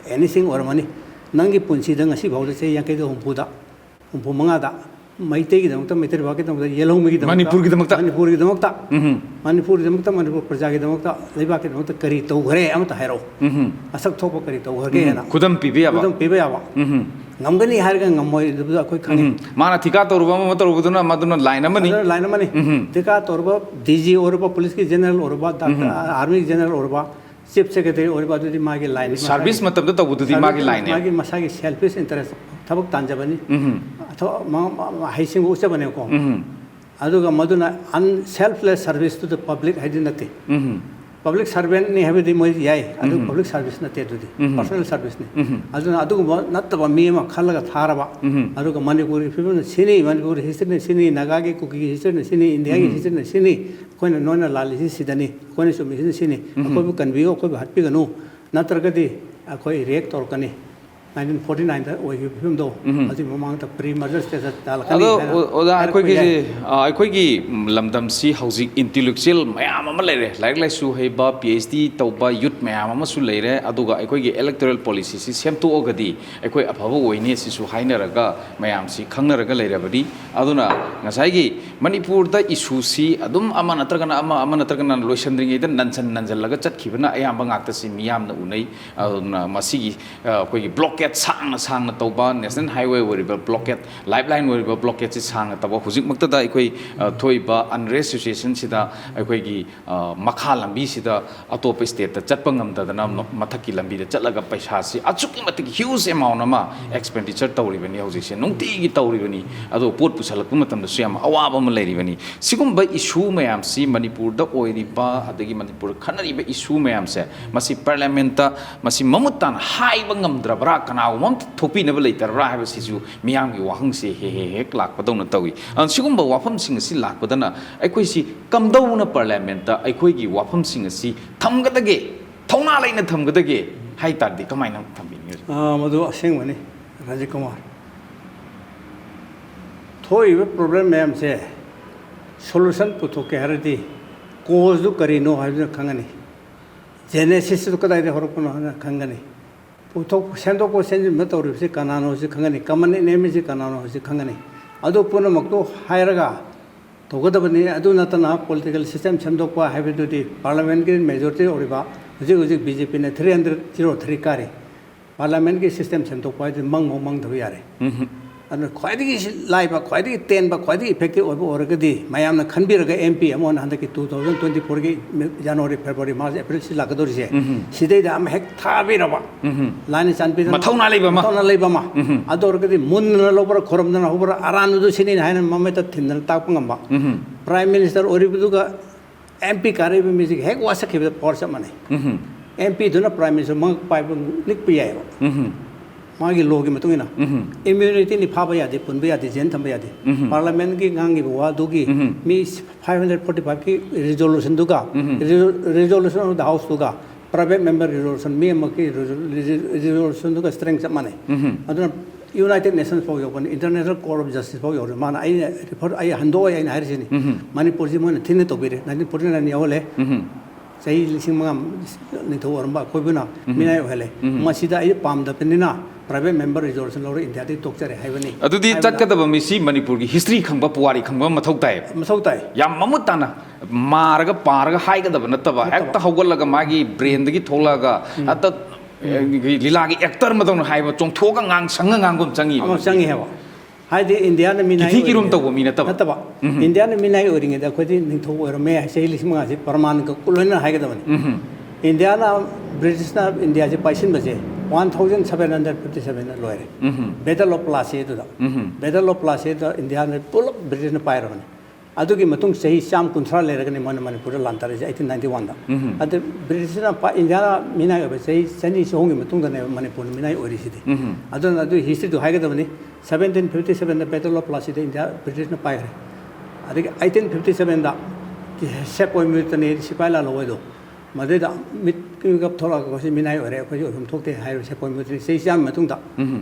anything ormani nangi punsi da ngasi bawda se yakai do humpuda pumunga da maitei gi damta maitei ba gi damta yelong mi gi damta manipur gi damta manipur praja gi damta leiba gi damta kari to ghare amta hairo asak thopo kari to ghare na kudam pibe aba Ngambani harga ngamoy dubu koi khani mana thika torba ma torba maduna line amani thika torba DG orba police ki general orba army general orba chief secretary orba dudi magi line service matab da tabu dudi magi line magi masagi selfish interest thabak tanjabani atho ma haising usa bane ko aduga maduna unselfless service to the public hadinati Public servant ni have the moy yai adu public service na te dudi personal service ni adu nattaba mi ma khalaga tharaba adu manipuri people sini manipuri history sini nagagi kuki history sini india gi history sini koina nona lali sidani koina sumi sini ko convey ko hatpi ganu natragadi koi react tor kani 1949 da oi film do ati mamang ta pre merger status dal kani oda akoi gi lamdam si housing intellectual mayam ama leire like su heba PhD tauba youth mayam ama su leire aduga akoi gi electoral policy si semtu ogadi akoi afaba oini si su hainaraga mayam si khangnaraga leirabadi aduna ngasai gi manipur da issue si adum ama natragana loisandringi da nanjallaga chatkibana ayamba ngakta si miyam na unai aduna masigi akoi gi block sang na tauba national highway woriba blockade lifeline woriba blockade si sang na tauba hujik makta da ikoi thoiba unrest situation sida ikoi gi makha lambi sida atop state ta chatpa ngamda da nam mathaki lambi da chatlaga paisa si achuki matik huge amount ama expenditure tawribani hojik se nungti gi tawribani ado pot pusalak matam da siyam awaba ma leiribani sigumba issue mayam si manipur da oiriba adagi manipur khanariba issue mayam se masi parliament ta masi mamutan haiba ngamdra Kanau mom thopi na balai tarra ha sisu miyam gi wahang se he lak padau na tawi an sigumba wafam sing si lak padana aikoi si kamdau na parliament ta aikoi gi wafam sing si thamgadage thongna laina thamgadage ꯍꯥꯏ ꯇꯥꯔꯗꯤ ꯀꯃꯥꯏꯅ ꯊꯝꯕꯤꯅꯤꯡꯉꯤ ꯃꯗꯨ ꯑꯁꯦꯡꯕꯅꯤ ꯔꯥꯖꯤv ꯀꯨꯃꯥꯔ ꯊꯣꯛꯏꯕ ꯄ꯭ꯔꯣꯕ꯭ꯂꯦꯝ ꯃꯌꯥꯝꯁꯦ ꯁꯣꯂꯨꯁꯟ ꯄꯨꯊꯣꯛꯀꯦ ꯍꯥꯏꯔꯗꯤ ꯀꯣꯖꯗꯨ ꯀꯔꯤꯅꯣ ꯍꯥꯏꯕꯗꯨ ꯈꯪꯒꯅꯤ ꯖꯦꯅꯦꯁꯤꯁꯇꯨ ꯀꯗꯥꯏꯗ ꯍꯧꯔꯛꯄꯅꯣ ꯍꯥꯏꯅ ꯈꯪꯒꯅꯤ ꯁꯦꯝꯗꯣꯛꯄ ꯁꯦꯝꯖꯤꯟꯕ ꯇꯧꯔꯤꯕꯁꯤ ꯀꯅꯥꯅꯣ ꯍꯥꯏꯕꯁꯤ ꯈꯪꯒꯅꯤ ꯀꯃꯟ ꯑꯦꯅꯦꯃꯤꯁꯤ ꯀꯅꯥꯅೋ ꯍꯥꯏꯕꯁꯤ ꯈꯪꯒꯅꯤ ꯑꯗꯨ ꯄꯨꯝꯅꯃꯛꯇꯨ ꯍꯥꯏꯔꯒ ꯇꯧꯒꯗꯕꯅꯤ ꯑꯗꯨ ꯅꯠꯇꯅ ꯄꯣꯂꯤꯇꯤꯀꯦꯜ ꯁꯤꯁꯇꯦꯝ ꯁꯦꯝꯗꯣꯛꯄ ꯍꯥꯏꯕꯗꯨꯗꯤ ꯄꯥꯔꯂꯤꯌꯥꯃꯦꯟꯠꯀꯤ ꯃꯦꯖꯣꯔꯤꯇꯤ ꯑꯣꯏꯔꯤꯕ ꯍꯧꯖꯤꯛ ꯍꯧꯖꯤꯛ BJPꯅ 303 ꯀꯥꯔꯤ ꯄꯥꯔꯂꯤꯌꯥꯃꯦꯟꯠꯀꯤ ꯁꯤꯁꯇꯦꯝ ꯁꯦꯝꯗꯣꯛꯄ ꯍꯥꯏꯗꯤ ꯃꯪꯗꯕ ꯌꯥꯔꯦ ꯑꯗꯨꯅ ꯈ꯭ꯋꯥꯏꯗꯒꯤ ꯂꯥꯏꯕ ꯈ꯭ꯋꯥꯏꯗꯒꯤ ꯇꯦꯟꯕ ꯈ꯭ꯋꯥꯏꯗꯒꯤ ꯏꯐꯦꯛꯇꯤቭ ꯑꯣꯏꯕ ꯑꯣꯏꯔꯒꯗꯤ ꯃꯌꯥꯝꯅ ꯈꯟꯕꯤꯔꯒ MP ꯑꯃꯅ ꯍꯟꯗꯛꯀꯤ 2024ꯒꯤ ꯖꯅꯋꯥꯔꯤ ꯐꯦꯕ꯭ꯔꯨꯋꯥꯔꯤ ꯃꯥꯔꯆ ꯑꯦꯄ꯭ꯔꯤꯜ ꯁꯤ ꯂꯥꯛꯀꯗꯧꯔꯤꯁꯦ ꯁꯤꯗꯩꯗ ꯑꯃ ꯍꯦꯛ ꯊꯥꯕꯤꯔꯕ ꯂꯥꯏꯅ ꯆꯥꯟꯕꯤꯗꯅ ꯃꯊꯧꯅꯥ ꯂꯩꯕ ꯑꯃ ꯑꯗꯨ ꯑꯣꯏꯔꯒꯗꯤ ꯃꯨꯟꯅ ꯂꯧꯕ꯭ꯔꯥ ꯈꯣꯔꯝꯗꯅ ꯍꯧꯕ꯭ꯔꯥ ꯑꯔꯥꯟꯕꯗꯨ ꯁꯤꯅꯤ ꯍꯥꯏꯅ ꯃꯃꯩꯇ ꯊꯤꯟꯗꯅ ꯇꯥꯛꯄ ꯉꯝꯕ ꯄ꯭ꯔꯥꯏꯝ ꯃꯤꯅꯤꯁꯇꯔ ꯑꯣꯏꯔꯤꯕꯗꯨꯒ MP ꯀꯥꯔꯤꯕ ꯃꯤꯁꯤꯒ ꯍꯦꯛ ꯋꯥꯁꯛꯈꯤꯕꯗ ꯄꯋꯥꯔ ꯆꯞ ꯃꯥꯟꯅꯩ MPꯗꯨꯅ ꯄ꯭ꯔꯥꯏꯝ ꯃꯤꯅꯤꯁꯇꯔ ꯃꯉꯛ ꯄꯥꯏꯕ ꯅꯤꯛꯄ ꯌꯥꯏꯑꯕ ꯃꯥꯒꯤ ꯂꯣꯒꯤ ꯃꯇꯨꯡ ꯏꯟꯅ ꯏꯝꯃ꯭ꯌꯨꯅꯤꯇꯤꯅꯤ ꯐꯥꯕ ꯌꯥꯗꯦ ꯄꯨꯟꯕ ꯌꯥꯗꯦ ꯖꯦꯟ ꯊꯝꯕ ꯌꯥꯗꯦ ꯄꯥꯔꯂꯤꯌꯥꯃꯦꯟꯠꯀꯤ ꯉꯥꯡꯉꯤꯕ ꯋꯥꯗꯨꯒꯤ ꯃꯤ 545ꯀꯤ ꯔꯤꯖꯣꯂꯨꯁꯟꯗꯨꯒ ꯔꯤꯖꯣꯂꯨꯁꯟ ꯑꯣꯐ ꯗ ꯍꯥꯎꯁꯇꯨꯒ ꯄ꯭ꯔꯥꯏꯚꯦꯠ ꯃꯦꯝꯕꯔ ꯔꯤꯖꯣꯂꯨꯁꯟ ꯃꯤ ꯑꯃꯒꯤ ꯔꯤꯖꯣꯂꯨꯁꯟꯗꯨꯒ ꯁ꯭ꯇꯔꯦꯡ ꯆꯞ ꯃꯥꯟꯅꯩ ꯑꯗꯨꯅ ꯌꯨꯅꯥꯏꯇꯦꯠ ꯅꯦꯁꯟꯁ ꯐꯥꯎ ꯌꯧꯕꯅꯤ ꯏꯟꯇꯔꯅꯦꯁꯅꯦꯜ ꯀꯣꯔꯠ ꯑꯣꯐ ꯖꯁꯇꯤꯁ ꯐꯥꯎ ꯌꯧꯔꯦ ꯃꯥꯅ ꯑꯩ ꯍꯟꯗꯣꯛꯑꯦ ꯑꯩꯅ ꯍꯥꯏꯔꯤꯁꯤꯅꯤ ꯃꯅꯤꯄꯨꯔꯁꯤ ꯃꯣꯏꯅ ꯊꯤꯅ ꯇꯧꯕꯤꯔꯦ 1949 ꯌꯥꯎꯍꯜꯂꯦ ꯆꯍꯤ 5,000 ꯅꯤꯡꯊꯧ ꯑꯣꯏꯔꯝꯕ ꯑꯩꯈꯣꯏꯕꯨꯅ ꯃꯤꯅꯥꯏ ꯑꯣꯏꯍꯜꯂꯦ ꯃꯁꯤꯗ ꯑꯩ ꯄꯥꯝꯗꯕꯅꯤꯅ ꯄ꯭ꯔꯥꯏꯚꯦꯠ ꯃꯦꯝꯕꯔ ꯔꯤꯖꯣꯂꯨꯁꯟ ꯂꯧꯔ ꯏꯟꯗꯤꯌꯥꯗꯒꯤ ꯇꯣꯛꯆꯔꯦ ꯍꯥꯏꯕꯅꯤ ꯑꯗꯨꯗꯤ ꯆꯠꯀꯗꯕ ꯃꯤꯁꯤ ꯃꯅꯤꯄꯨꯔꯒꯤ ꯍꯤꯁꯇ꯭ꯔꯤ ꯈꯪꯕ ꯄꯨꯋꯥꯔꯤ ꯈꯪꯕ ꯃꯊꯧ ꯇꯥꯏ ꯃꯊꯧ ꯇꯥꯏ ꯌꯥꯝ ꯃꯃꯨꯠ ꯇꯥꯅ ꯃꯥꯔꯒ ꯄꯥꯔꯒ ꯍꯥꯏꯒꯗꯕ ꯅꯠꯇꯕ ꯍꯦꯛꯇ ꯍꯧꯒꯠꯂꯒ ꯃꯥꯒꯤ ꯕ꯭ꯔꯦꯟꯗꯒꯤ ꯊꯣꯛꯂꯛꯑꯒ ꯍꯦꯛꯇ ꯂꯤꯂꯥꯒꯤ ꯑꯦꯛꯇꯔ ꯃꯇꯧꯅ ꯍꯥꯏꯕ ꯆꯣꯡꯊꯣꯛꯑꯒ ꯁꯪꯉ ꯉꯥꯡꯒꯨꯝ ꯆꯪꯉꯤꯕ ꯆꯪꯉꯤ ꯍꯥꯏꯕ ꯍꯥꯏꯗꯤ ꯏꯟꯗꯤꯌꯥꯅ ꯃꯤꯅꯥꯏ ꯀꯤꯔꯨꯝ ꯇꯧꯕ ꯃꯤ ꯅꯠꯇꯕ ꯏꯟꯗꯤꯌꯥꯅ ꯃꯤꯅꯥꯏ ꯑꯣꯏꯔꯤꯉꯩꯗ ꯑꯩꯈꯣꯏꯗꯤ ꯅꯤꯡꯊꯧ ꯑꯣꯏꯔꯝꯃꯦ ꯆꯍꯤ 5,000 ꯄꯔꯃꯥꯟꯒ ꯂꯣꯏꯅ ꯍꯥꯏꯒꯗꯕꯅꯤ ꯏꯟꯗꯤꯌꯥꯅ ꯕ꯭ꯔꯤꯇꯤꯁꯅ ꯏꯟꯗꯤꯌꯥꯁꯦ ꯄꯥꯏꯁꯤꯟꯕꯁꯦ 1757ꯗ ꯂꯣꯏꯔꯦ ꯕꯦꯇꯜ ꯑꯣꯐ ꯄ꯭ꯂꯥꯁꯤꯗꯨꯗ ꯕꯦꯇꯜ ꯑꯣꯐ ꯄ꯭ꯂꯥꯁꯤꯗ ꯏꯟꯗꯤꯌꯥꯅ ꯄꯨꯂꯞ ꯕ꯭ꯔꯤꯇꯤꯁꯅ ꯄꯥꯏꯔꯕꯅꯤ ꯑꯗꯨꯒꯤ ꯃꯇꯨꯡ ꯆꯍꯤ 130 ꯂꯩꯔꯒꯅꯤ ꯃꯣꯏꯅ ꯃꯅꯤꯄꯨꯔꯗ ꯂꯥꯟꯊꯔꯤꯁꯦ 1891ꯗ ꯑꯗꯨ ꯕ꯭ꯔꯤꯇꯤꯁꯅ ꯏꯟꯗꯤꯌꯥꯅ ꯃꯤꯅꯥꯏ ꯑꯣꯏꯕ ꯆꯍꯤ 200 ꯃꯇꯨꯡꯗꯅꯦꯕ ꯃꯅꯤꯄꯨꯔꯅ ꯃꯤꯅꯥꯏ ꯑꯣꯏꯔꯤꯁꯤꯗꯤ ꯑꯗꯨꯅ ꯑꯗꯨ ꯍꯤꯁꯇ꯭ꯔꯤꯗꯨ ꯍꯥꯏꯒꯗꯕꯅꯤ 1757ꯗ ꯕꯦꯇꯜ ꯑꯣꯐ ꯄ꯭ꯂꯥꯁꯤꯗ ꯏꯟꯗꯤꯌꯥ ꯕ꯭ꯔꯤꯇꯤꯁꯅ ꯄꯥꯏꯈ꯭ꯔꯦ ꯑꯗꯒꯤ 1857ꯗ ꯁꯦꯄꯣꯏ ꯃꯤꯠꯇꯅꯤ ꯁꯤꯄꯥꯏ ꯂꯥꯟꯂꯣꯏꯗꯣ ꯃꯗꯨꯗ ꯃꯤꯠꯀꯞ ꯊꯣꯛꯂꯛꯑꯒ ꯑꯩꯈꯣꯏꯁꯤ ꯃꯤꯅꯥꯏ ꯑꯣꯏꯔꯦ ꯑꯩꯈꯣꯏꯁꯤ ꯑꯣꯏꯐꯝ ꯊꯣꯛꯇꯦ ꯍꯥꯏꯔꯤꯕ ꯁꯦꯄꯣꯏ ꯃꯤꯠꯇꯅꯤ ꯆꯍꯤ ꯆꯥꯝꯃ ꯃꯇꯨꯡꯗ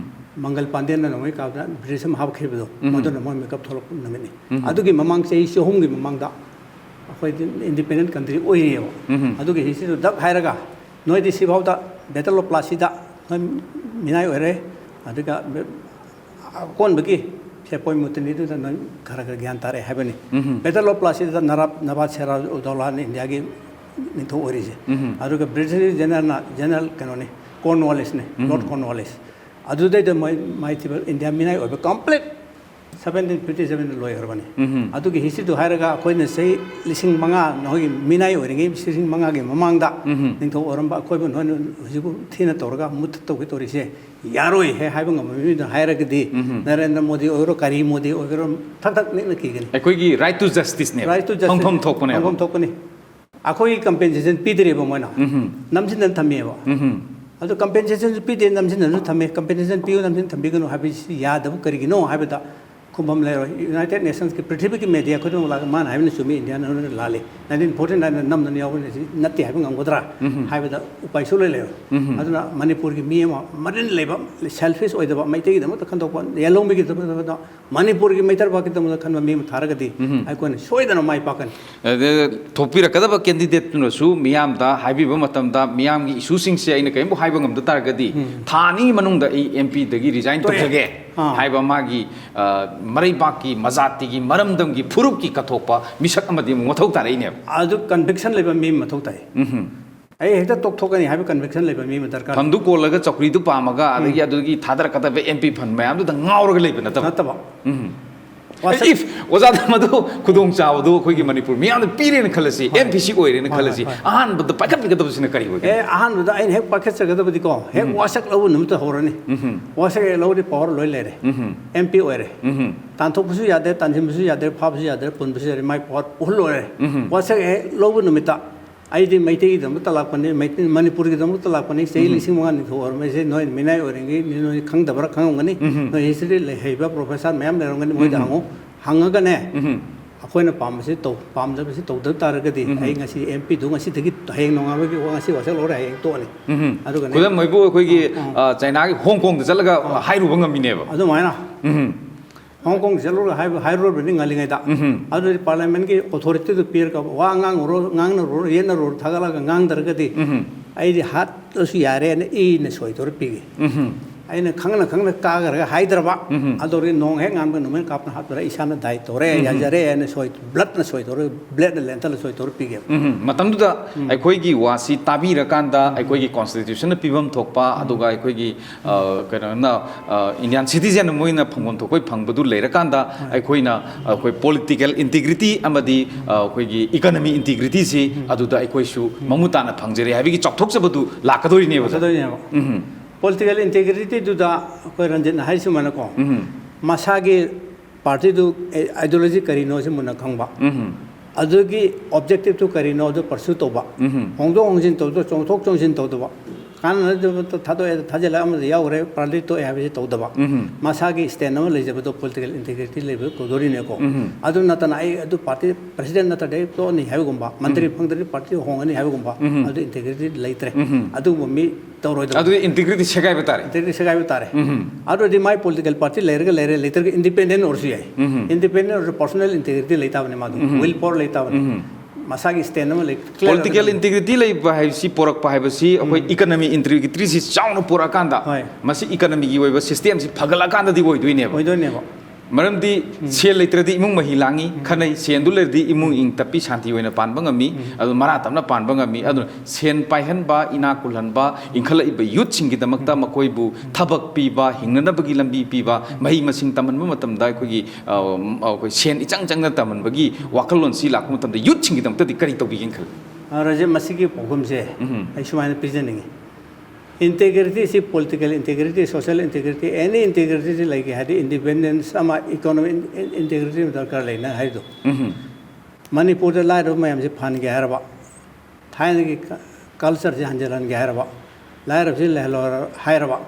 ꯃꯪꯒꯜ ꯄꯥꯟꯗꯦꯟꯅ ꯅꯣꯡꯃꯩ ꯀꯥꯕꯗ ꯕ꯭ꯔꯤꯇꯤꯁ ꯑꯃ ꯍꯥꯞꯈꯤꯕꯗꯣ ꯃꯗꯨꯅ ꯃꯣꯏ ꯃꯤꯀꯞ ꯊꯣꯛꯂꯛꯄ ꯅꯨꯃꯤꯠꯅꯤ ꯑꯗꯨꯒꯤ ꯃꯃꯥꯡ ꯆꯍꯤ 300ꯒꯤ ꯃꯃꯥꯡꯗ ꯑꯩꯈꯣꯏꯗꯤ ꯏꯟꯗꯤꯄꯦꯟꯗꯦꯟ ꯀꯟꯇ꯭ꯔꯤ ꯑꯣꯏꯔꯤꯑꯕ ꯑꯗꯨꯒꯤ ꯍꯤꯁꯇ꯭ꯔꯤꯗꯨ ꯗꯛ ꯍꯥꯏꯔꯒ ꯅꯣꯏꯗꯤ ꯁꯤꯐꯥꯎꯗ ꯕꯦꯇꯜ ꯑꯣꯐ ꯄ꯭ꯂꯥꯁꯤꯗ ꯅꯣꯏ ꯃꯤꯅꯥꯏ ꯑꯣꯏꯔꯦ ꯑꯗꯨꯒ ꯑꯀꯣꯟꯕꯒꯤ ꯁꯦꯄꯣꯏ ꯃꯨꯇꯅꯤꯗꯨꯗ ꯅꯣꯏ ꯈꯔ ꯒ꯭ꯌꯥꯟ ꯇꯥꯔꯦ ꯍꯥꯏꯕꯅꯤ ꯕꯦꯇꯜ ꯑꯣꯐ ꯄ꯭ꯂꯥꯁꯤꯗ ꯅꯋꯥꯕ ꯁꯤꯔꯥꯖ ꯎꯗꯧꯂꯥꯅ ꯏꯟꯗꯤꯌꯥꯒꯤ ꯅꯤꯡꯊꯧ ꯑꯣꯏꯔꯤꯁꯦ ꯑꯗꯨꯒ ꯕ꯭ꯔꯤꯇꯤꯁ ꯖꯦꯅꯔꯦꯜ ꯀꯩꯅꯣꯅꯤ ꯀꯣꯔꯟꯋꯥꯂꯤꯁꯅꯤ ꯂꯣꯔꯗ ꯀꯣꯔꯟꯋꯥꯂꯤꯁ ꯑꯗꯨꯗꯩꯗ ꯃꯥꯏꯊꯤꯕ ꯏꯟꯗꯤꯌꯥ ꯃꯤꯅꯥꯏ ꯑꯣꯏꯕ ꯀꯝꯄ꯭ꯂꯤꯠ 1757ꯗ ꯂꯣꯏꯈ꯭ꯔꯕꯅꯤ ꯑꯗꯨꯒꯤ ꯍꯤꯁꯇ꯭ꯔꯤꯗꯨ ꯍꯥꯏꯔꯒ ꯑꯩꯈꯣꯏꯅ ꯆꯍꯤ 5,000 ꯅꯈꯣꯏꯒꯤ ꯃꯤꯅꯥꯏ ꯑꯣꯏꯔꯤꯉꯩ 5,000ꯒꯤ ꯃꯃꯥꯡꯗ ꯅꯤꯡꯊꯧ ꯑꯣꯏꯔꯝꯕ ꯑꯩꯈꯣꯏꯕꯨ ꯅꯣꯏꯅ ꯍꯧꯖꯤꯛꯄꯨ ꯊꯤꯅ ꯇꯧꯔꯒ ꯃꯨꯠ ꯇꯧꯒꯦ ꯇꯧꯔꯤꯁꯦ ꯌꯥꯔꯣꯏ ꯍꯥꯏꯕ ꯉꯝꯕ ꯃꯤꯗꯨ ꯍꯥꯏꯔꯒꯗꯤ ꯅꯔꯦꯟꯗ꯭ꯔ ꯃꯣꯗꯤ ꯑꯣꯏꯔꯣ ꯀꯔꯤ ꯃꯣꯗꯤ ꯑꯣꯏꯒꯦꯔꯣ ꯊꯛ ꯊꯛ ꯅꯤꯛꯅ ꯀꯤꯒꯅꯤ ꯑꯩꯈꯣꯏꯒꯤ ꯔꯥꯏꯠ ꯇꯨ ꯖꯁꯇꯤꯁꯅꯦ ꯐꯪꯐꯝ ꯊꯣꯛꯄꯅꯤ ꯑꯩꯈꯣꯏꯒꯤ ꯀꯝꯄꯦꯟꯁꯦꯁꯟ ꯄꯤꯗ꯭ꯔꯦꯕ ꯃꯣꯏꯅ ꯅꯝꯁꯤꯟꯗꯅ ꯊꯝꯃꯦꯕ ꯑꯗꯨ ꯀꯝꯄꯦꯟꯁꯦꯁꯟꯁꯨ ꯄꯤꯗꯦ ꯅꯝꯁꯤꯟꯗꯅꯁꯨ ꯊꯝꯃꯦ ꯀꯝꯄꯦꯟꯁꯦꯁꯟ ꯄꯤꯌꯨ ꯅꯝꯁꯤꯟ ꯊꯝꯕꯤꯒꯅꯨ ꯍꯥꯏꯕꯁꯤ ꯌꯥꯗꯕ ꯀꯔꯤꯒꯤꯅೋ ꯍꯥꯏꯕꯗ ꯈꯨꯝꯐꯝ ꯂꯩꯔꯣꯏ ꯌꯨꯅꯥꯏꯇꯦꯠ ꯅꯦꯁꯟꯁꯀꯤ ꯄ꯭ꯔꯤꯊꯤꯕꯤꯒꯤ ꯃꯦꯗꯤꯌꯥ ꯈꯨꯗꯤꯡꯃꯛ ꯂꯥꯛꯑꯒ ꯃꯥꯅ ꯍꯥꯏꯕꯅ ꯆꯨꯝꯃꯤ ꯏꯟꯗꯤꯌꯥꯅ ꯂꯥꯜꯂꯤ 1949ꯗ ꯅꯝꯗꯅ ꯌꯥꯎꯕꯅꯤ ꯅꯠꯇꯦ ꯍꯥꯏꯕ ꯉꯝꯒꯗ꯭ꯔꯥ ꯍꯥꯏꯕꯗ ꯎꯄꯥꯏ ꯁꯨꯡꯂꯩ ꯂꯩꯔꯣꯏ ꯑꯗꯨꯅ ꯃꯅꯤꯄꯨꯔꯒꯤ ꯃꯤ ꯑꯃ ꯃꯔꯤꯟ ꯂꯩꯕ ꯁꯦꯜꯐꯤꯁ ꯑꯣꯏꯗꯕ ꯃꯩꯇꯩꯒꯤꯗꯃꯛꯇ ꯈꯟꯗꯣꯛꯄ ꯌꯦꯜꯂꯣꯡꯕꯤꯒꯤꯗꯃꯛꯇ ꯃꯅꯤꯄꯨꯔꯒꯤ ꯃꯩꯇꯩꯕꯥꯛꯀꯤꯗꯃꯛꯇ ꯈꯟꯕ ꯃꯤ ꯑꯃ ꯊꯥꯔꯒꯗꯤ ꯑꯩꯈꯣꯏꯅ ꯁꯣꯏꯗꯅ ꯃꯥꯏ ꯄꯥꯛꯀꯅꯤ ꯊꯣꯛꯄꯤꯔꯛꯀꯗꯕ ꯀꯦꯟꯗꯤꯗꯦꯠꯇꯨꯅꯁꯨ ꯃꯤꯌꯥꯝꯗ ꯍꯥꯏꯕꯤꯕ ꯃꯇꯝꯗ ꯃꯤꯌꯥꯝꯒꯤ ꯏꯁꯨꯁꯤꯡꯁꯦ ꯑꯩꯅ ꯀꯔꯤꯝꯕꯨ ꯍꯥꯏꯕ ꯉꯝꯗ ꯇꯥꯔꯒꯗꯤ ꯊꯥ 2ꯒꯤ ꯃꯅꯨꯡꯗ ꯑꯩ MPꯗꯒꯤ ꯔꯤꯖꯥꯏꯟ ꯇꯧꯖꯒꯦ ꯍꯥꯏꯕ ꯃꯥꯒꯤ ꯃꯔꯩꯕꯥꯛꯀꯤ ꯃꯖꯥꯇꯤꯒꯤ ꯃꯔꯝꯗꯝꯒꯤ ꯐꯨꯔꯨꯞꯀꯤ ꯀꯠꯊꯣꯛꯄ ꯃꯤꯁꯛ ꯑꯃꯗꯤ ꯑꯃꯨꯛ ꯃꯊꯧ ꯇꯥꯔꯛꯏꯅꯦꯕ ꯑꯗꯨ ꯀꯟꯚꯤꯛꯁꯟ ꯂꯩꯕ ꯃꯤ ꯃꯊꯧ ꯇꯥꯏ ꯑꯩ ꯍꯦꯛꯇ ꯇꯣꯛꯊꯣꯛꯀꯅꯤ ꯍꯥꯏꯕ ꯀꯟꯚꯤꯛꯁꯟ ꯂꯩꯕ ꯃꯤ ꯑꯃ ꯗꯔꯀꯥꯔ ꯐꯝꯗꯨ ꯀꯣꯜꯂꯒ ꯆꯧꯀ꯭ꯔꯤꯗꯨ ꯄꯥꯝꯃꯒ ꯑꯗꯒꯤ ꯑꯗꯨꯒꯤ ꯊꯥꯗꯔꯛꯀꯗꯕ MP ꯐꯟ ꯃꯌꯥꯝꯗꯨꯗ ꯉꯥꯎꯔꯒ ꯂꯩꯕ ꯅꯠꯇꯕ if ꯑꯣꯖꯥꯗ ꯃꯗꯨ ꯈꯨꯗꯣꯡꯆꯥꯕꯗꯨ ꯑꯩꯈꯣꯏꯒꯤ ꯃꯅꯤꯄꯨꯔ ꯃꯤꯌꯥꯝꯅ ꯄꯤꯔꯦꯅ ꯈꯜꯂꯁꯤ MPC ꯑꯣꯏꯔꯦꯅ ꯈꯜꯂꯁꯤ ꯑꯍꯥꯟꯕꯗ ꯄꯥꯏꯈꯠꯄꯤꯒꯗꯕꯁꯤನ ꯀꯔꯤ ꯑꯣꯏꯒꯅꯤ ꯑꯍꯥꯟꯕꯗ ꯑꯩꯅ ꯍꯦꯛ ꯄꯥꯏꯈꯠꯆꯒꯗꯕꯗꯤꯀꯣ ꯍꯦꯛ ꯋꯥꯁꯛ ꯂꯧꯕ ꯅꯨꯃꯤꯠꯇ ꯍꯧꯔꯅꯤ ꯋꯥꯁꯛ ꯍꯦꯛ ꯂꯧꯔꯗꯤ ꯄꯋꯥꯔ ꯂꯣꯏ ꯂꯩꯔꯦ MP ꯑꯣꯏꯔꯦ ꯇꯥꯟꯊꯣꯛꯄꯁꯨ ꯌꯥꯗꯦ ꯇꯥꯟꯁꯤꯟꯕꯁꯨ ꯌꯥꯗꯦ ꯐꯥꯕꯁꯨ ꯌꯥꯗꯦ ꯄꯨꯟꯕꯁꯨ ꯌꯥꯗꯦ ꯃꯥꯏ ꯄꯋꯥꯔ ꯄꯨꯍꯜ ꯂꯣꯏꯔꯦ ꯋꯥꯁꯛ ꯍꯦꯛ ꯂꯧꯕ ꯅꯨꯃꯤꯠꯇ ꯑꯩꯗꯤ ꯃꯩꯇꯩꯒꯤꯗꯃꯛꯇ ꯂꯥꯛꯄꯅꯤ ꯃꯅꯤꯄꯨꯔꯒꯤꯗꯃꯛꯇ ꯂꯥꯛꯄꯅꯤ ꯆꯍꯤ 5,000 ꯅꯤꯡꯊꯧ ꯑꯣꯏꯔꯝꯃꯤꯁꯦ ꯅꯣꯏ ꯃꯤꯅꯥꯏ ꯑꯣꯏꯔꯤꯉꯩ ꯅꯣꯏ ꯈꯪꯗꯕ꯭ꯔꯥ ꯈꯪꯉꯝꯒꯅꯤ ꯅꯣꯏ ꯍꯤꯁꯇ꯭री ꯍꯩꯕ ꯄ꯭ꯔꯣꯐꯦꯁꯔ ꯃꯌꯥꯝ ꯂꯩꯔꯝꯒꯅꯤ ꯃꯣꯏꯗ ꯍꯪꯉꯨ ꯍꯪꯉꯒꯅꯦ ꯑꯩꯈꯣꯏꯅ ꯄꯥꯝꯕꯁꯤ ꯄꯥꯝꯖꯕꯁꯤ ꯇꯧꯗꯕ ꯇꯥꯔꯒꯗꯤ ꯑꯩ ꯉꯁꯤ MP ꯗꯨ ꯉꯁꯤꯗꯒꯤ ꯍꯌꯦꯡ ꯅꯣꯡꯉꯥꯟꯕꯒꯤ ꯉꯁꯤ ꯋꯥꯁꯛ ꯂꯧꯔꯦ ꯍꯌꯦꯡ ꯇꯣꯛꯑꯅꯤ ꯑꯗꯨꯒ ꯈꯨꯗꯝ ꯑꯣꯏꯕꯨ ꯑꯩꯈꯣꯏꯒꯤ ꯆꯥꯏꯅꯥꯒꯤ ꯍꯣꯡꯀꯣꯡꯗ ꯆꯠꯂꯒ ꯍꯥꯏꯔꯨꯕ ꯉꯝꯃꯤꯅꯦꯕ ꯑꯗꯨꯃꯥꯏꯅ ꯍꯣꯡꯀꯣꯡ ꯆꯠꯂꯨꯔꯒ ꯍꯥꯏꯔꯨꯔꯕꯅꯤ ꯉꯜꯂꯤꯉꯩꯗ ꯑꯗꯨꯗꯤ ꯄꯥꯔꯂꯤꯌꯥꯃꯦꯟꯒꯤ ꯑꯣꯊꯣꯔꯤꯇꯤꯗꯨ ꯄꯤꯔꯒ ꯋꯥ ꯉꯥꯡꯅꯔꯨꯔꯣ ꯌꯦꯠꯅꯔꯨꯔꯣ ꯊꯥꯒꯠꯂꯒ ꯉꯥꯡꯗ꯭ꯔꯒꯗꯤ ꯑꯩꯗꯤ ꯍꯥꯠꯂꯁꯨ ꯌꯥꯔꯦꯅ ꯏꯅ ꯁꯣꯏꯗꯧꯔ ꯄꯤꯒꯦ ꯑꯩꯅ ꯈꯪꯅ ꯀꯥꯈ꯭ꯔꯒ ꯍꯥꯏꯗ꯭ꯔꯕ ꯑꯗꯨꯗꯤ ꯅꯣꯡ ꯍꯦꯛ ꯉꯥꯟꯕ ꯅꯨꯃꯤꯠ ꯀꯥꯞꯅ ꯍꯥꯠꯄꯗ ꯏꯁꯥꯅ ꯗꯥꯏ ꯇꯧꯔꯦ ꯌꯥꯖꯔꯦ ꯍꯥꯏꯅ ꯕ꯭ꯂꯠꯅ ꯁꯣꯏꯗꯧꯔ ꯕ꯭ꯂꯦꯗꯅ ꯂꯦꯟꯊꯜꯂ ꯁꯣꯏꯗꯧꯔ ꯄꯤꯒꯦ ꯃꯇꯝꯗꯨꯗ ꯑꯩꯈꯣꯏꯒꯤ ꯋꯥꯁꯤ ꯇꯥꯕꯤꯔꯀꯥꯟꯗ ꯑꯩꯈꯣꯏꯒꯤ ꯀꯣꯟꯁꯇꯤꯇ꯭ꯌꯨꯁꯟꯅ ꯄꯤꯐꯝ ꯊꯣꯛꯄ ꯑꯗꯨꯒ ꯑꯩꯈꯣꯏꯒꯤ ꯀꯩꯅꯣꯅ ꯏꯟꯗꯤꯌꯥꯟ ꯁꯤꯇꯤꯖꯦꯟ ꯃꯣꯏꯅ ꯐꯪꯐꯝ ꯊꯣꯛꯄ ꯐꯪꯕꯗꯨ ꯂꯩꯔꯀꯥꯟꯗ ꯑꯩꯈꯣꯏꯅ ꯑꯩꯈꯣꯏ ꯄꯣꯂꯤꯇꯤꯀꯦꯜ ꯏꯟꯇꯤꯒ꯭रिꯇꯤ ꯑꯃꯗꯤ ꯑꯩꯈꯣꯏꯒꯤ ꯏꯀꯣꯅꯣꯃꯤ ꯏꯟꯇꯤꯒ꯭रिꯇꯤꯁꯤ ꯑꯗꯨꯗ ꯑꯩꯈꯣꯏꯁꯨ ꯃꯃꯨꯠ ꯇꯥꯅ ꯐꯪꯖꯔꯦ ꯍꯥꯏꯕꯒꯤ ꯆꯥꯎꯊꯣꯛꯆꯕꯗꯨ ꯂꯥꯛꯀꯗꯣꯔꯤꯅꯦꯕ ꯄꯣꯂꯤꯇꯤꯀꯦꯜ ꯏꯟꯇꯤꯒ꯭रिꯇꯤꯗꯨꯗ ꯑꯩꯈꯣꯏ ꯔꯟꯖꯤꯠꯅ ꯍꯥꯏꯁꯨꯃꯅꯀꯣ ꯃꯁꯥꯒꯤ ꯄꯥꯔꯇꯤꯗꯨ ꯑꯥꯏꯗꯤꯌꯣꯂꯣꯖꯤ ꯀꯔꯤꯅꯣꯁꯤ ꯃꯨꯟꯅ ꯈꯪꯕ ꯑꯗꯨꯒꯤ ꯑꯣꯕꯖꯦꯛꯇꯤꯞꯇꯨ ꯀꯔꯤꯅꯣ ꯑꯗꯨ ꯄꯔꯁꯨ ꯇꯧꯕ ꯍꯣꯡꯗꯣꯛ ꯍꯣꯡꯖꯤꯟ ꯇꯧꯗꯕ ꯆꯣꯡꯊꯣꯛ ꯆꯣꯡꯁꯤꯟ ꯇꯧꯗꯕ ꯀꯥꯟꯅꯗꯕ ꯊꯥꯗꯣꯛꯑꯦ ꯊꯥꯖꯤꯜꯂꯒ ꯑꯃꯗ ꯌꯥꯎꯈ꯭ರೆ ꯄꯥꯔꯇꯤ ꯇꯣꯛꯑꯦ ꯍꯥꯏꯕꯁꯤ ꯇꯧꯗꯕ ꯃꯁꯥꯒꯤ ꯁ꯭ꯇꯦꯟ ꯑꯃ ꯂꯩꯖꯕꯗꯣ ꯄꯣꯂꯤꯇꯤꯀꯦꯜ ꯏꯟꯇꯤꯒ꯭रिꯇꯤ ꯂꯩꯕ ꯀꯧꯗꯣꯔꯤꯅꯦꯀꯣ ꯑꯗꯨ ꯅꯠꯇꯅ ꯑꯩ ꯑꯗꯨ ꯄꯥꯔꯇꯤ ꯄ꯭ꯔꯁꯤꯗꯦꯟ ꯅꯠꯇ꯭ꯔꯗꯤ ꯑꯩ ꯇꯣꯛꯑꯅꯤ ꯍꯥꯏꯕꯒꯨꯝꯕ ꯃꯟꯇ꯭ꯔꯤ ꯐꯪꯗ꯭ꯔꯗꯤ ꯄꯥꯔꯇꯤ ꯍꯣꯡꯉꯅꯤ ꯍꯥꯏꯕꯒꯨꯝꯕ ꯑꯗꯨ ꯏꯟꯇꯤꯒ꯭रिꯇꯤ ꯂꯩꯇ꯭ꯔꯦ ꯑꯗꯨꯒꯨꯝꯕ ꯃꯤ ꯇꯧꯔꯣꯏꯗꯕ ꯑꯗꯨ ꯏꯟꯇꯤꯒ꯭रिꯇꯤ ꯁꯦꯒꯥꯏꯕ ꯇꯥꯔꯦ ꯏꯟꯇꯤꯒ꯭रिꯇꯤ ꯁꯦꯒꯥꯏꯕ ꯇꯥꯔꯦ ꯑꯗꯨꯗꯤ ꯃꯥꯏ ꯄꯣꯂꯤꯇꯤꯀꯦꯜ ꯄꯥꯔꯇꯤ ꯂꯩꯔꯒ ꯂꯩꯇ꯭ꯔꯒ ꯏꯟꯗꯤꯄꯦꯟꯗꯦꯟ ꯑꯣꯏꯔꯁꯨ ꯌꯥꯏ ꯏꯟꯗꯤꯄꯦꯟꯗꯦꯟ ꯑꯣꯏꯔꯁꯨ ꯄꯔꯁꯣꯅꯦꯜ ꯏꯟꯇꯤꯒ꯭रिꯇꯤ ꯂꯩꯇꯥꯕꯅꯤ ꯃꯥꯗꯨ ꯋꯤꯜ ꯄꯥꯋꯔ ꯂꯩꯇꯥꯕꯅꯤ ꯃꯁꯥꯒꯤ ꯁ꯭ꯇꯦꯟ ꯑꯃ ꯂꯩ ꯄꯣꯂꯤꯇꯤꯀꯦꯜ ꯏꯟꯇꯤꯒ꯭रिꯇꯤ ꯂꯩꯕ ꯍꯥꯏꯕꯁꯤ ꯄꯣꯔꯛꯄ ꯍꯥꯏꯕꯁꯤ ꯑꯩꯈꯣꯏ ꯏꯀꯣꯅꯣꯃꯤ ꯏꯟꯇꯤꯒ꯭रिꯇꯤꯁꯤ ꯆꯥꯎꯅ ꯄꯣꯔꯛꯑꯀꯥꯟꯗ ꯃꯁꯤ ꯏꯀꯣꯅꯣꯃꯤꯒꯤ ꯑꯣꯏꯕ ꯁꯤꯁꯇꯦꯝꯁꯤ ꯐꯒꯠꯂꯛꯑꯀꯥꯟꯗꯗꯤ ꯑꯣꯏꯗꯣꯏꯅꯦꯕ ꯃꯔꯝꯗꯤ ꯁꯦꯜ ꯂꯩꯇ꯭ꯔꯗꯤ ꯏꯃꯨꯡ ꯃꯍꯤ ꯂꯥꯡꯉꯤ ꯈꯟꯅꯩ ꯁꯦꯟꯗꯨ ꯂꯩꯔꯗꯤ ꯏꯃꯨꯡ ꯏꯪ ꯇꯞꯄꯤ ꯁꯥꯟꯇꯤ ꯑꯣꯏꯅ ꯄꯥꯟꯕ ꯉꯝꯃꯤ ꯑꯗꯨ ꯃꯔꯥ ꯇꯞꯅ ꯄꯥꯟꯕ ꯉꯝꯃꯤ ꯑꯗꯨꯅ ꯁꯦꯟ ꯄꯥꯏꯍꯟꯕ ꯏꯅꯥꯛ ꯈꯨꯜꯍꯟꯕ ꯏꯟꯈꯠꯂꯛꯏꯕ ꯌꯨꯠꯁꯤꯡꯒꯤꯗꯃꯛꯇ ꯃꯈꯣꯏꯕꯨ ꯊꯕꯛ ꯄꯤꯕ ꯍꯤꯡꯅꯅꯕꯒꯤ ꯂꯝꯕꯤ ꯄꯤꯕ ꯃꯍꯩ ꯃꯁꯤꯡ ꯇꯝꯍꯟꯕ ꯃꯇꯝꯗ ꯑꯩꯈꯣꯏ ꯁꯦꯟ ꯏꯆꯪ ꯆꯪꯅ ꯇꯝꯍꯟꯕꯒꯤ ꯋꯥꯈꯜꯂꯣꯟꯁꯤ ꯂꯥꯛꯄ ꯃꯇꯝꯗ ꯌꯨꯠꯁꯤꯡꯒꯤꯗꯃꯛꯇꯗꯤ ꯀꯔꯤ ꯇꯧꯕꯤꯒꯦꯅ ꯈꯜꯂꯤ ꯔꯖꯦ ꯃꯁꯤꯒꯤ ꯄꯥꯎꯈꯨꯝꯁꯦ ꯑꯩ ꯁꯨꯃꯥꯏꯅ ꯄꯤꯖꯅꯤꯡꯉꯤ integrity is political integrity, social integrity, any integrity like had independence, some economic integrity दरकार लेना है तो मणिपुर द लाइट में हमसे फान गया है बा थाने की कल्चर से हंजरन गया है बा लाइट से लहलो है बा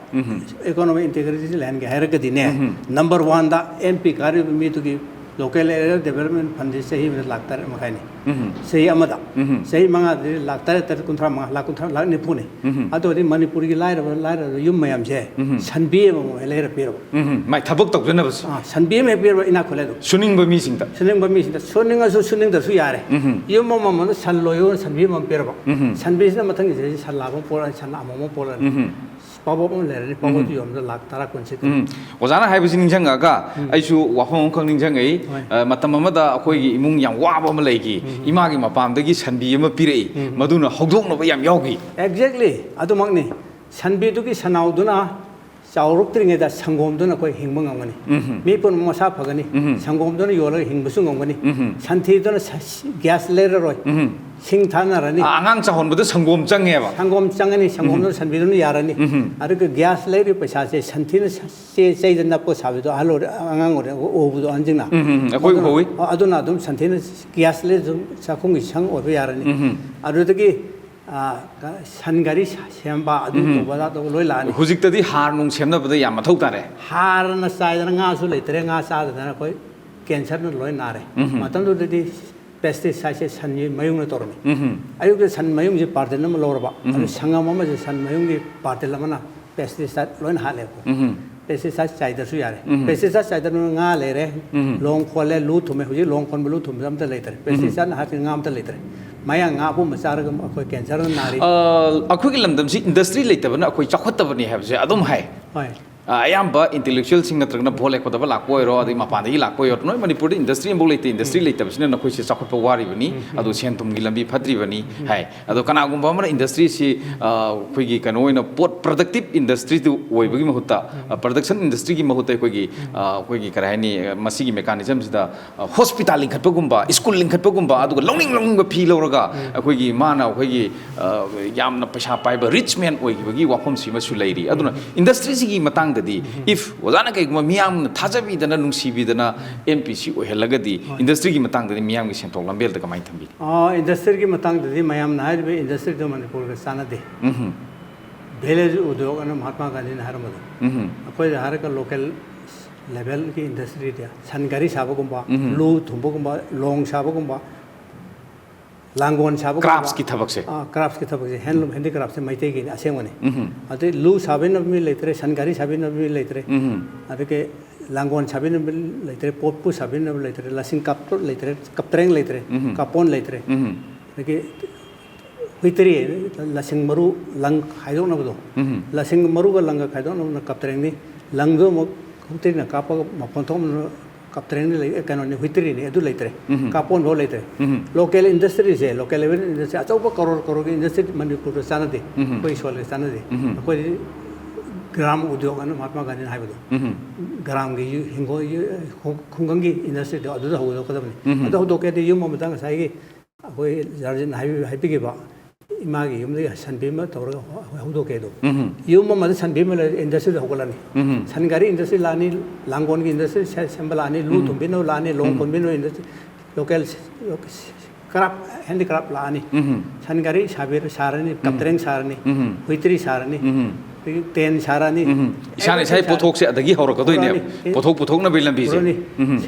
economic integrity से लहन गया है कदी ने number 1 दा MP कार्य में तो की local area development fund से ही लगता है मकानी सही अमदा सही मंगा लगता है तर कुंठा लाख निपुने अतोदी मणिपुर की लाइट युम मयाम से सनबी में लेर पेरो माय थबक तौजन बस सनबी में पेरो इना खोले दो सुनिंग बमी सिंगता सुनिंग दसु यारे युम मम सन लोयो सनबी मम पेरो सनबी से मथंग से सन लाबो पोला सन अमम पोला पाबो लेरे पाबो युम लाख तारा कोनसे ओजाना हाइबसि निंजंगागा आइसु वाफम खंग निंजंगै मतम अमदा अखोइगी इमुंग याम वाबा अमा लैगी इमागी मपामदगी सनबी अमा पिरई मदुना हौदोकनबा याम यावगी एक्जेक्टली अदुमकनी सनबीदुगी सनाउदुना चाउरुक्त्रिङेदा संगोमदुना कोइ हिंब ngamgani mi pun masa phagani संगोमदुना योला हिंबसु ngamgani santhidुना ग्यास लेररoi sing thanarani angang chahonbada sangom changeba sangom changani sangomduna sanbiduna yarani aruga gas leri paisa se santhina se seidana po sabido halo angang ore obudo anjingna akoi howi aduna adum santhina gas le sakhung sang obe yarani adudagi sangari semba adu bada to loi lani hujiktadi har nung semnabada yam mathau tare har na saidana nga su leitre nga sa dana koi cancer na loi nare matam du di pesticide se san mayung na tormi ayuk de san mayung je parte na lorba adu sangam ma je san mayung ge parte la mana pesticide loi na hale ko pesticide chaida su yare pesticide chaida no nga le re long khole lu thume huji long kon lu thum jam ta leitre pesticide na hatin ngam ta leitre maya nga bu masar ga akoi cancer na nari akoi gi lamdam si industry leitabana akoi chakhatabani habse adum hai hoi ayamba intellectual sing natragna bhole kodaba lakoi ro adi mapandagi lakoi ro noi manipur de industry embol leite industry leitabasina nakoi se chakhotpa wari bani adu sentum gi lambi phatri bani hai adu kana gumba amara industry si khoi gi kano oina pot productive industry tu oibagi mahutta production industry gi mahutta khoi gi karahani masi gi mechanism sida hospital lingkhatpa gumba school lingkhatpa gumba adu longning ga phi lawraga khoi gi mana khoi gi yamna paisa paiba rich man oigi bagi wafam si masu leiri aduna industry si gi matang if wazana kai guma miyam thajabi dana nungsibi dana MPC ohelagadi industry gi matang dani miyam gi sentok lambel da kamai thambi industry gi matang dani mayam na harbe industry do manipur ga sana de village udyog ana mahatma gandhi na haramada akoi har ka local 레벨 기 인더스트리야 산가리 사보고마 루 tum보고마 롱 사보고마 랑곤 사보고마 crafts की थबक से क्राफ्ट्स की थबक से हैंडलूम हैंडीक्राफ्ट से मैते की असेंगने अते लू साबिन भी लेतरे सनगारी साबिन भी लेतरे अदके लांगोन साबिन भी लेतरे पोपु साबिन भी लेतरे लसिंग कप लेतरे कपत्रेंग लेतरे कपोन लेतरे अदके हुइतरी लसिंग मरु लंग हाइदो नबदो लसिंग मरु का लंग हाइदो न कपत्रेंग नि लंगदो म हुइतरी न काप मफोंथोम कपत्रेंग नि कनो हुइतरी नि अदु लेतरे कपोन भो लेतरे लोकल इंडस्ट्री से लोकल लेवल इंडस्ट्री अचौब करोड़ करोड़ की इंडस्ट्री मणिपुर चानदे कोई सोल चानदे कोई ग्राम उद्योग अन महात्मा गांधी हाइबदो ग्राम की हिंगो खुंगंगी इंडस्ट्री अदु हौदो कदमनि अदु हौदो के युम ममतांग साइगी कोई जार्जिन हाइबिगेबा इमागी युमदे सनबीम तौर हौदो केदो युम ममद सनबीम इंडस्ट्री हौगलानी सनगारी इंडस्ट्री लानी लांगोन की इंडस्ट्री सेंबलानी लू तुंबिनो लानी लोंग कोंबिनो इंडस्ट्री लोकल क्राफ्ट हैंडीक्राफ्ट लानी सनगारी साबिर सारनी कपत्रेंग सारनी हुइतरी सारनी टेन सारानी इसाने साइ पोथोक से अदगी हौरकदोइने पोथोक पोथोकना बेलम बीजे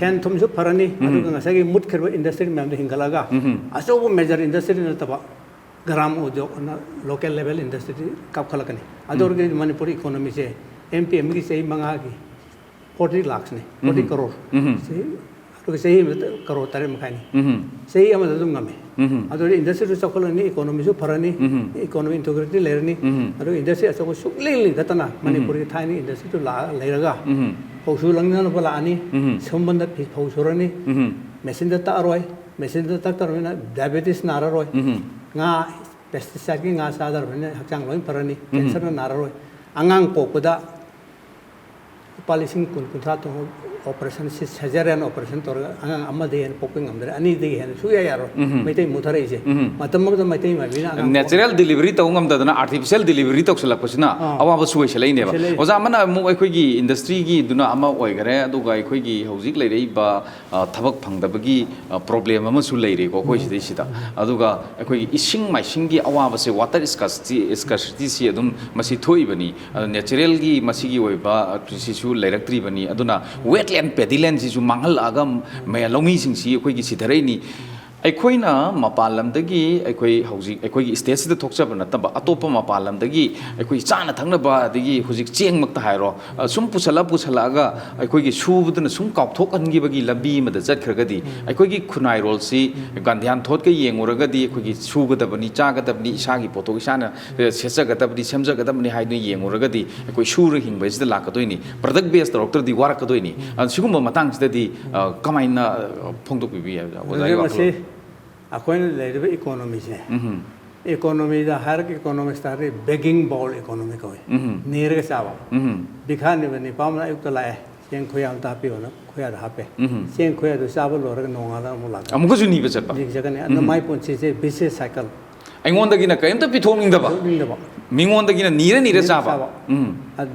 सेन थुमसु फरनी अदुगा ngасagi मुट खरबो इंडस्ट्री मैम हिंगलागा अचौब मेजर इंडस्ट्री नतबा ग्राम उद्योग लोकल लेवल इंडस्ट्री कापखलकनी अदोरगे मणिपुर इकोनॉमी से एमपीएम की सही मंगा की 40 लाख ने 40 करोड़ से अदुगा सही करोड़ तारे मखानी सही हम दम ngame अदो इंडस्ट्री चौखलनी इकोनॉमी सु फरनी इकोनॉमी इंटीग्रिटी लेरनी अदो इंडस्ट्री अचौब सुकले गतना मणिपुर की थानी इंडस्ट्री तो लेरगा फौसु लंगना बलानी संबंध फौसुरनी मेसिन द तारोय मेसिन द तकरना डायबिटीज नारारोय nga pesticide ki nga sadar bane hakchang loin parani cancer na nararoi angang pokda palising kun kuntra to operation cesarean operation tor angang amma de en poking amdre ani de hen suya yaro maitai muthare je matam ma maitai ma bina natural delivery तो ngam da na artificial delivery to sala pasina awa ba suai selai ne ba oza mana mu akhoi gi industry gi duna ama oi gare adu ga akhoi gi hojik lai rei ba thabak phangda ba gi problem ama su lai re ko khoi sidai sida adu ga akhoi gi ising mai sing gi awa ba se water scarcity si adum masi thoi bani natural gi masi gi oi ba si su lai rak tri bani aduna wetland pediland si su mangal agam me lomi sing si akhoi gi sidharei ni ꯑꯩꯈꯣꯏꯅ ꯃꯄꯥꯟ ꯂꯝꯗꯒꯤ ꯑꯩꯈꯣꯏ ꯍꯧꯖꯤꯛ ꯑꯩꯈꯣꯏꯒꯤ ꯁ꯭ꯇꯦꯠꯁꯤꯗ ꯊꯣꯛꯆꯕ ꯅꯠꯇꯕ ꯑꯇꯣꯞꯄ ꯃꯄꯥꯟ ꯂꯝꯗꯒꯤ ꯑꯩꯈꯣꯏ ꯆꯥꯅ ꯊꯛꯅꯕ ꯑꯗꯒꯤ ꯍꯧꯖꯤꯛ ꯆꯦꯡꯃꯛꯇ ꯍꯥꯏꯔꯣ ꯁꯨꯝ ꯄꯨꯁꯜꯂꯛꯑꯒ ꯑꯩꯈꯣꯏꯒꯤ ꯁꯨꯕꯗꯨꯅ ꯁꯨꯝ ꯀꯥꯎꯊꯣꯛꯍꯟꯈꯤꯕꯒꯤ ꯂꯝꯕꯤ ꯑꯃꯗ ꯆꯠꯈ꯭ꯔꯒꯗꯤ ꯑꯩꯈꯣꯏꯒꯤ ꯈꯨꯟꯅꯥꯏꯔꯣꯜꯁꯤ ꯒꯥꯟꯙꯤꯌꯥꯟ ꯊꯣꯠꯀ ꯌꯦꯡꯉꯨꯔꯒꯗꯤ ꯑꯩꯈꯣꯏꯒꯤ ꯁꯨꯒꯗꯕꯅꯤ ꯆꯥꯒꯗꯕꯅꯤ ꯏꯁꯥꯒꯤ ꯄꯣꯠꯊꯣꯛ ꯏꯁꯥꯅ ꯁꯦꯠꯆꯒꯗꯕꯅꯤ ꯁꯦꯝꯖꯒꯗꯕꯅꯤ ꯍꯥꯏꯗꯨꯅ ꯌꯦꯡꯉꯨꯔꯒꯗꯤ ꯑꯩꯈꯣꯏ ꯁꯨꯔ ꯍꯤꯡꯕꯁꯤꯗ ꯂꯥꯛꯀꯗꯣꯏꯅꯤ ꯄ꯭ꯔꯗꯛ ꯕꯦꯁ ꯇꯧꯔꯛꯇ꯭ꯔꯗꯤ ꯋꯥꯔꯛꯀꯗꯣꯏꯅꯤ ꯁꯤꯒꯨꯝꯕ ꯃꯇꯥꯡꯁꯤꯗꯗꯤ ꯀꯃꯥꯏꯅ ꯐꯣꯡꯗꯣꯛꯄꯤꯕ ꯌꯥꯏ ꯑꯣꯖꯥꯒꯤ ꯋꯥꯈꯜꯂꯣꯟ अखोइन लेरबे इकोनॉमी से इकोनॉमी दा हर इकोनॉमिक्स तारे बेगिंग बॉल इकोनॉमी को नीर के सावा बिखा ने बनी पामना युक्त लाए सेंग खोया तापी होना खोया हापे सेंग खोया तो साबल लोरग नोंगाला मुला अमुको जुनी बचत दिख जगने अन माई पुंची से बिसे साइकिल ꯑꯩꯉꯣꯟꯗꯒꯤꯅ ꯀꯩꯝꯇ ꯄꯤꯊꯣꯛꯅꯤꯡꯗꯕ ꯃꯤꯉꯣꯟꯗꯒꯤꯅ ꯅꯤꯔ ꯆꯥꯕ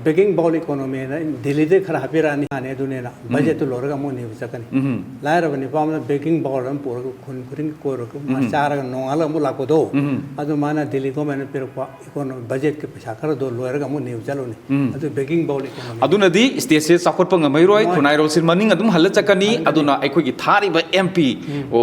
बेगिंग बॉल इकोनॉमी ना दिल्ली दे खरा हापिरानी आने दुने ना बजट तो लोरगा मोनी बचकनी लायर बनी पाम बेगिंग बॉल हम पूरा खुन खुरिंग कोर को चार नोंगाला मु लाको दो अदु माना दिल्ली को मैंने पिरपा इकोनॉमी बजट के पैसा कर दो लोरगा मोनी चलोनी अदु बेगिंग बॉल इकोनॉमी अदुनदी स्टेट से चाखोटप ngamairoi खुनाइरोल सिन मनिंग अदुम हल्ला चकनी अदुना अखोगी थारिबा एमपी ओ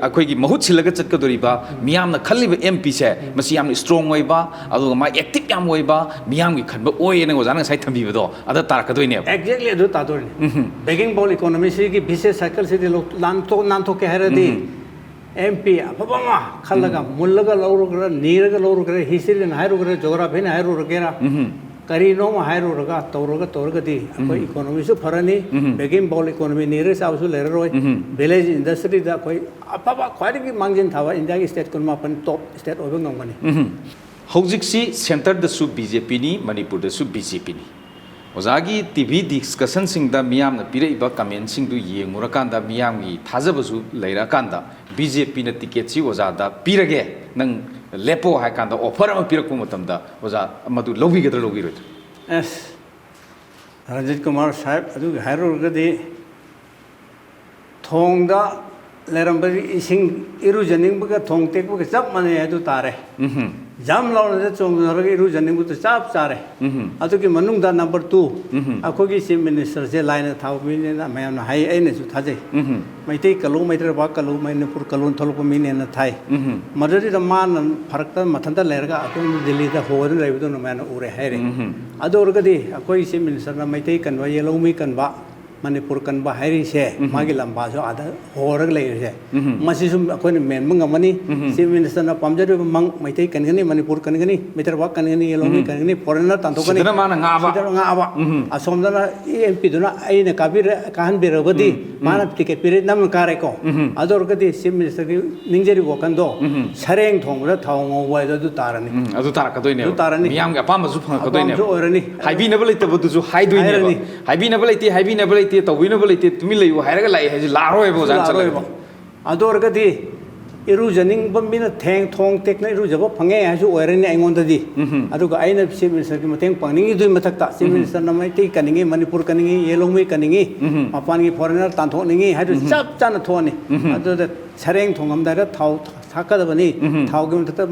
अखोगी महूत सिलगा चटकदोरिबा मियामना खल्लिबा एमपी से मसी याम स्ट्रांग ओइबा अदुगा मा एक्टिव याम ओइबा मियामगी खनबा ओइने ओजाना साइ थंबीबदो अदा तारकदोइने एक्जेक्टली अदु तादोरनी बेगिंग बॉल इकोनॉमी से की बिसे साइकिल से नानतो के हरदी एमपी अफबमा खलगा मुल्लगा लौरगरा नीरगा लौरगरा हिस्ट्री न हायरुगरा ज्योग्राफी न हायरुगरा करीनो हायरुरगा तौरगदी अखोई इकोनॉमी से फरनी बेगिंग बॉल इकोनॉमी नीरे साबसु लेररोय विलेज इंडस्ट्री दा कोई अफबा ख्वाइदगी मांगजिन थावा इंडिया की स्टेट कोन मापन टॉप स्टेट ओबे ngomgani हौजिक्सी सेंटर दसु बीजेपी नि मणिपुर दसु बीजेपी नि ओजागी टीवी डिस्कशन सिंग दा मियाम न पिरेइबा कमेंट सिंग दु येंगुरकांदा मियाम गी थाजबसु लैराकांदा बीजेपी न टिकेट सी ओजादा पिरगे नंग लेपो हाय कांदा ऑफर अमा पिरकु मतमदा ओजा मदु लौबिगदर लौबिरोद एस रंजित कुमार साहब अदु हायरोगदी थोंगदा लेरंबरी इसिंग इरुजनिंग बगा थोंग टेकबगा सब माने अदु तारे ꯖꯥꯝ ꯂꯥꯎꯅ ꯆꯣꯡꯅꯔꯒ ꯏꯔꯨꯖꯅꯤꯡꯕꯗꯨ ꯆꯞ ꯆꯥꯔꯦ ꯑꯗꯨꯒꯤ ꯃꯅꯨꯡꯗ ꯅꯝꯕꯔ 2 ꯑꯩꯈꯣꯏꯒꯤ ꯆꯤꯐ ꯃꯤꯅꯤꯁꯇꯔꯁꯦ ꯂꯥꯏꯅ ꯊꯥꯕ ꯃꯤꯅꯦꯅ ꯃꯌꯥꯝꯅ ꯍꯥꯏ ꯑꯩꯅꯁꯨ ꯊꯥꯖꯩ ꯃꯩꯇꯩ ꯀꯜꯂꯨ ꯃꯩꯇꯩꯔꯕꯥꯛ ꯀꯜꯂꯨ ꯃꯅꯤꯄꯨꯔ ꯀꯜꯂꯨ ꯊꯣꯛꯂꯛꯄ ꯃꯤꯅꯦꯅ ꯊꯥꯏ ꯃꯗꯨꯗ ꯃꯥꯅ ꯐꯔꯛꯇ ꯃꯊꯟꯇ ꯂꯩꯔꯒ ꯑꯗꯨꯝ ꯗꯤꯜꯂꯤꯗ ꯍꯣꯗꯅ ꯂꯩꯕꯗꯨꯅ ꯃꯌꯥꯝꯅ ꯎꯔꯦ ꯍꯥꯏꯔꯦ ꯑꯗꯨ ꯑꯣꯏꯔꯒꯗꯤ ꯑꯩꯈꯣꯏ ꯆꯤꯐ ꯃꯤꯅꯤꯁꯇꯔꯅ ꯃꯩꯇꯩ ꯀꯟꯕ ꯌꯦꯂꯧꯃꯤ ꯀꯟꯕ ꯃꯅꯤꯄꯨꯔ ꯀꯟꯕ ꯍꯥꯏꯔꯤꯁꯦ ꯃꯥꯒꯤ ꯂꯝꯕꯥꯁꯨ ꯑꯥꯗ ꯍꯣꯔꯒ ꯂꯩꯔꯤꯁꯦ ꯃꯁꯤꯁꯨ ꯑꯩꯈꯣꯏꯅ ꯃꯦꯟꯕ ꯉꯝꯃꯅꯤ ꯆꯤꯐ ꯃꯤꯅꯤꯁꯇꯔꯅ ꯄꯥꯝꯖꯔꯤꯕ ꯃꯩꯇꯩ ꯀꯟꯒꯅꯤ ꯃꯅꯤꯄꯨꯔ ꯀꯟꯒꯅꯤ ꯃꯩꯇꯩꯔꯕꯥꯛ ꯀꯟꯒꯅꯤ ꯌꯦꯂꯧꯃꯤ ꯀꯟꯒꯅꯤ ꯐꯣꯔꯦꯟꯅꯔ ꯇꯥꯟꯊꯣꯛꯀꯅꯤ ꯁꯤꯗꯅ ꯃꯥꯅ ꯉꯥꯕ ꯁꯤꯗꯅ ꯉꯥꯕ ꯑꯁꯣꯝꯗꯅ ꯑꯦꯝꯄꯤꯗꯨꯅ ꯑꯩꯅ ꯀꯥꯍꯟꯕꯤꯔꯕꯗꯤ ꯃꯥꯅ ꯇꯤꯀꯦꯠ ꯄꯤꯔꯦ ꯅꯝꯅ ꯀꯥꯔꯦꯀꯣ ꯑꯗꯨ ꯑꯣꯏꯔꯒꯗꯤ ꯆꯤꯐ ꯃꯤꯅꯤꯁꯇꯔꯒꯤ ꯅꯤꯡꯖꯔꯤꯕ ꯋꯥꯈꯟꯗꯣ ꯁꯔꯦꯡ ꯊꯣꯡꯕꯗ ꯊꯥꯎ ꯉꯧꯕ ꯍꯥꯏꯗꯣ ꯑꯗꯨ ꯇꯥꯔꯅꯤ ꯑꯗꯨ ꯇꯥꯔꯛꯀꯗꯣꯏꯅꯦꯕ ꯑꯗꯨ ꯇꯥꯔꯅꯤ. ꯃꯤꯌꯥꯝꯒꯤ ꯑꯄꯥꯝꯕꯁꯨ ꯐꯪꯉꯛꯀꯗꯣꯏꯅꯦꯕ ꯑꯄꯥꯝꯕꯁꯨ ꯑꯣꯏꯔꯅꯤ. ꯍꯥꯏꯕꯤꯅꯕ ꯂꯩꯇꯕꯗꯨꯁꯨ ꯍꯥꯏꯗꯣꯏꯅꯦꯕ ꯍꯥꯏꯔꯅꯤ. ꯍꯥꯏꯕꯤꯅꯕ ꯂꯩꯇꯦ ꯇꯧꯕꯤꯅꯕ ꯂꯩꯇꯦ ꯇꯨꯃꯤꯟ ꯂꯩꯌꯨ ꯍꯥꯏꯔꯒ ꯂꯥꯛꯑꯦ ꯍꯥꯏꯁꯦ ꯂꯥꯛꯑꯔꯣꯏꯕ ꯑꯣꯖꯥꯅ ꯂꯥꯛꯑꯔꯣꯏꯕ ꯆꯠꯂꯒꯗꯤ ꯑꯗꯨ ꯑꯣꯏꯔꯒꯗꯤ ꯏꯔꯨꯖꯅꯤꯡꯕ ꯃꯤꯅ ꯊꯣꯡ ꯇꯦꯛꯅ ꯏꯔꯨꯖꯕ ꯐꯪꯉꯦ ꯍꯥꯏꯁꯨ ꯑꯣꯏꯔꯅꯤ ꯑꯩꯉꯣꯟꯗꯗꯤ ꯑꯗꯨꯒ ꯑꯩꯅ ꯆꯤꯐ ꯃꯤꯅꯤꯁꯇꯔꯒꯤ ꯃꯇꯦꯡ ꯄꯥꯡꯅꯤꯡꯉꯤꯗꯨꯒꯤ ꯃꯊꯛꯇ ꯆꯤꯐ ꯃꯤꯅꯤꯁꯇꯔꯅ ꯃꯩꯇꯩ ꯀꯟꯅꯤꯡꯉꯤ ꯃꯅꯤꯄꯨꯔ ꯀꯟꯅꯤꯡꯉꯤ ꯌꯦꯂꯧꯃꯤ ꯀꯟꯅꯤꯡꯉꯤ ꯃꯄꯥꯟꯒꯤ ꯐꯣꯔꯦꯟꯅꯔ ꯇꯥꯟꯊꯣꯛꯅꯤꯡꯉꯤ ꯍꯥꯏꯗꯨ ꯆꯞ ꯆꯥꯅ ꯊꯣꯛꯑꯅꯤ ꯑꯗꯨꯗ ꯁꯔꯦꯡ ꯊꯣꯡꯉꯝꯗꯥꯏꯗ ꯊꯥꯎ ꯊꯥꯛꯀꯗꯕꯅꯤ ꯊꯥꯎꯒꯤ ꯃꯊꯛꯇ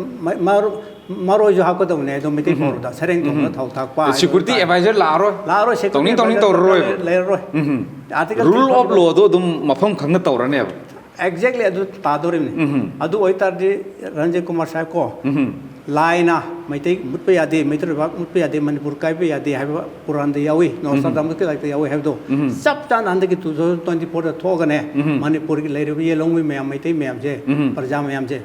ꯃꯔꯣꯏꯁꯨ ꯍꯥꯞꯀꯗꯕꯅꯤ ꯑꯗꯨ ꯃꯩꯇꯩ ꯐꯥꯎꯔꯗ ꯁꯔꯦꯡ ꯊꯣꯡꯕꯗ ꯊꯥꯎ ꯊꯥꯛꯄ ꯁꯦꯀꯨꯔꯤꯇꯤ ꯑꯦꯗꯚꯥꯏꯖꯔ ꯂꯥꯛꯑꯔꯣꯏ ꯇꯧꯅꯤꯡ ꯇꯧꯔꯔꯣꯏꯕ ꯂꯩꯔꯔꯣꯏ ꯔꯨꯜ ꯑꯣꯐ ꯂꯣꯗꯣ ꯑꯗꯨꯝ ꯃꯐꯝ ꯈꯪꯅ ꯇꯧꯔꯅꯦꯕ exactly adu tadorimni adu oitardi Ranjay Kumar Sahib ko laina maitai mutpa yade maitai bak mutpa yade manipur kai pe yade haiba puran de yawi no sadam ke like yawi have do sab tan and ki 2024 da thogane manipur ki leire ye longmi mayam maitai mayam je parja mayam je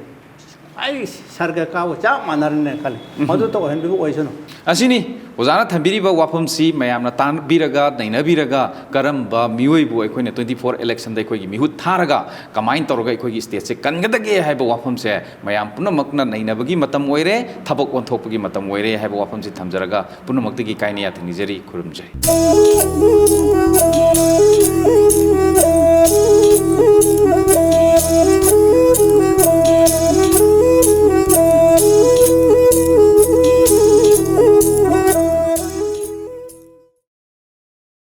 ai sarga ka wo cha manarne khali adu to hen bi oisono ꯑꯁꯤꯅꯤ ꯑꯣꯖꯥꯅ ꯊꯝꯕꯤꯔꯤꯕ ꯋꯥꯐꯝꯁꯤ ꯃꯌꯥꯝꯅ ꯇꯥꯟꯕꯤꯔꯒ ꯅꯩꯅꯕꯤꯔꯒ ꯀꯔꯝꯕ ꯃꯤꯑꯣꯏꯕꯨ ꯑꯩꯈꯣꯏꯅ 24 ꯏꯂꯦꯛꯁꯟꯗ ꯑꯩꯈꯣꯏꯒꯤ ꯃꯤꯍꯨꯠ ꯊꯥꯔꯒ ꯀꯃꯥꯏꯅ ꯇꯧꯔꯒ ꯑꯩꯈꯣꯏꯒꯤ ꯁ꯭ꯇꯦꯠꯁꯦ ꯀꯟꯒꯗꯒꯦ ꯍꯥꯏꯕ ꯋꯥꯐꯝꯁꯦ ꯃꯌꯥꯝ ꯄꯨꯝꯅꯃꯛꯅ ꯅꯩꯅꯕꯒꯤ ꯃꯇꯝ ꯑꯣꯏꯔꯦ ꯊꯕꯛ ꯑꯣꯟꯊꯣꯛꯄꯒꯤ ꯃꯇꯝ ꯑꯣꯏꯔꯦ ꯍꯥꯏꯕ ꯋꯥꯐꯝꯁꯤ ꯊꯝꯖꯔꯒ ꯄꯨꯝꯅꯃꯛꯇꯒꯤ ꯀꯥꯏꯅ ꯌꯥꯊꯪ ꯅꯤꯖꯔꯤ ꯈꯨꯔꯨꯝꯖꯩ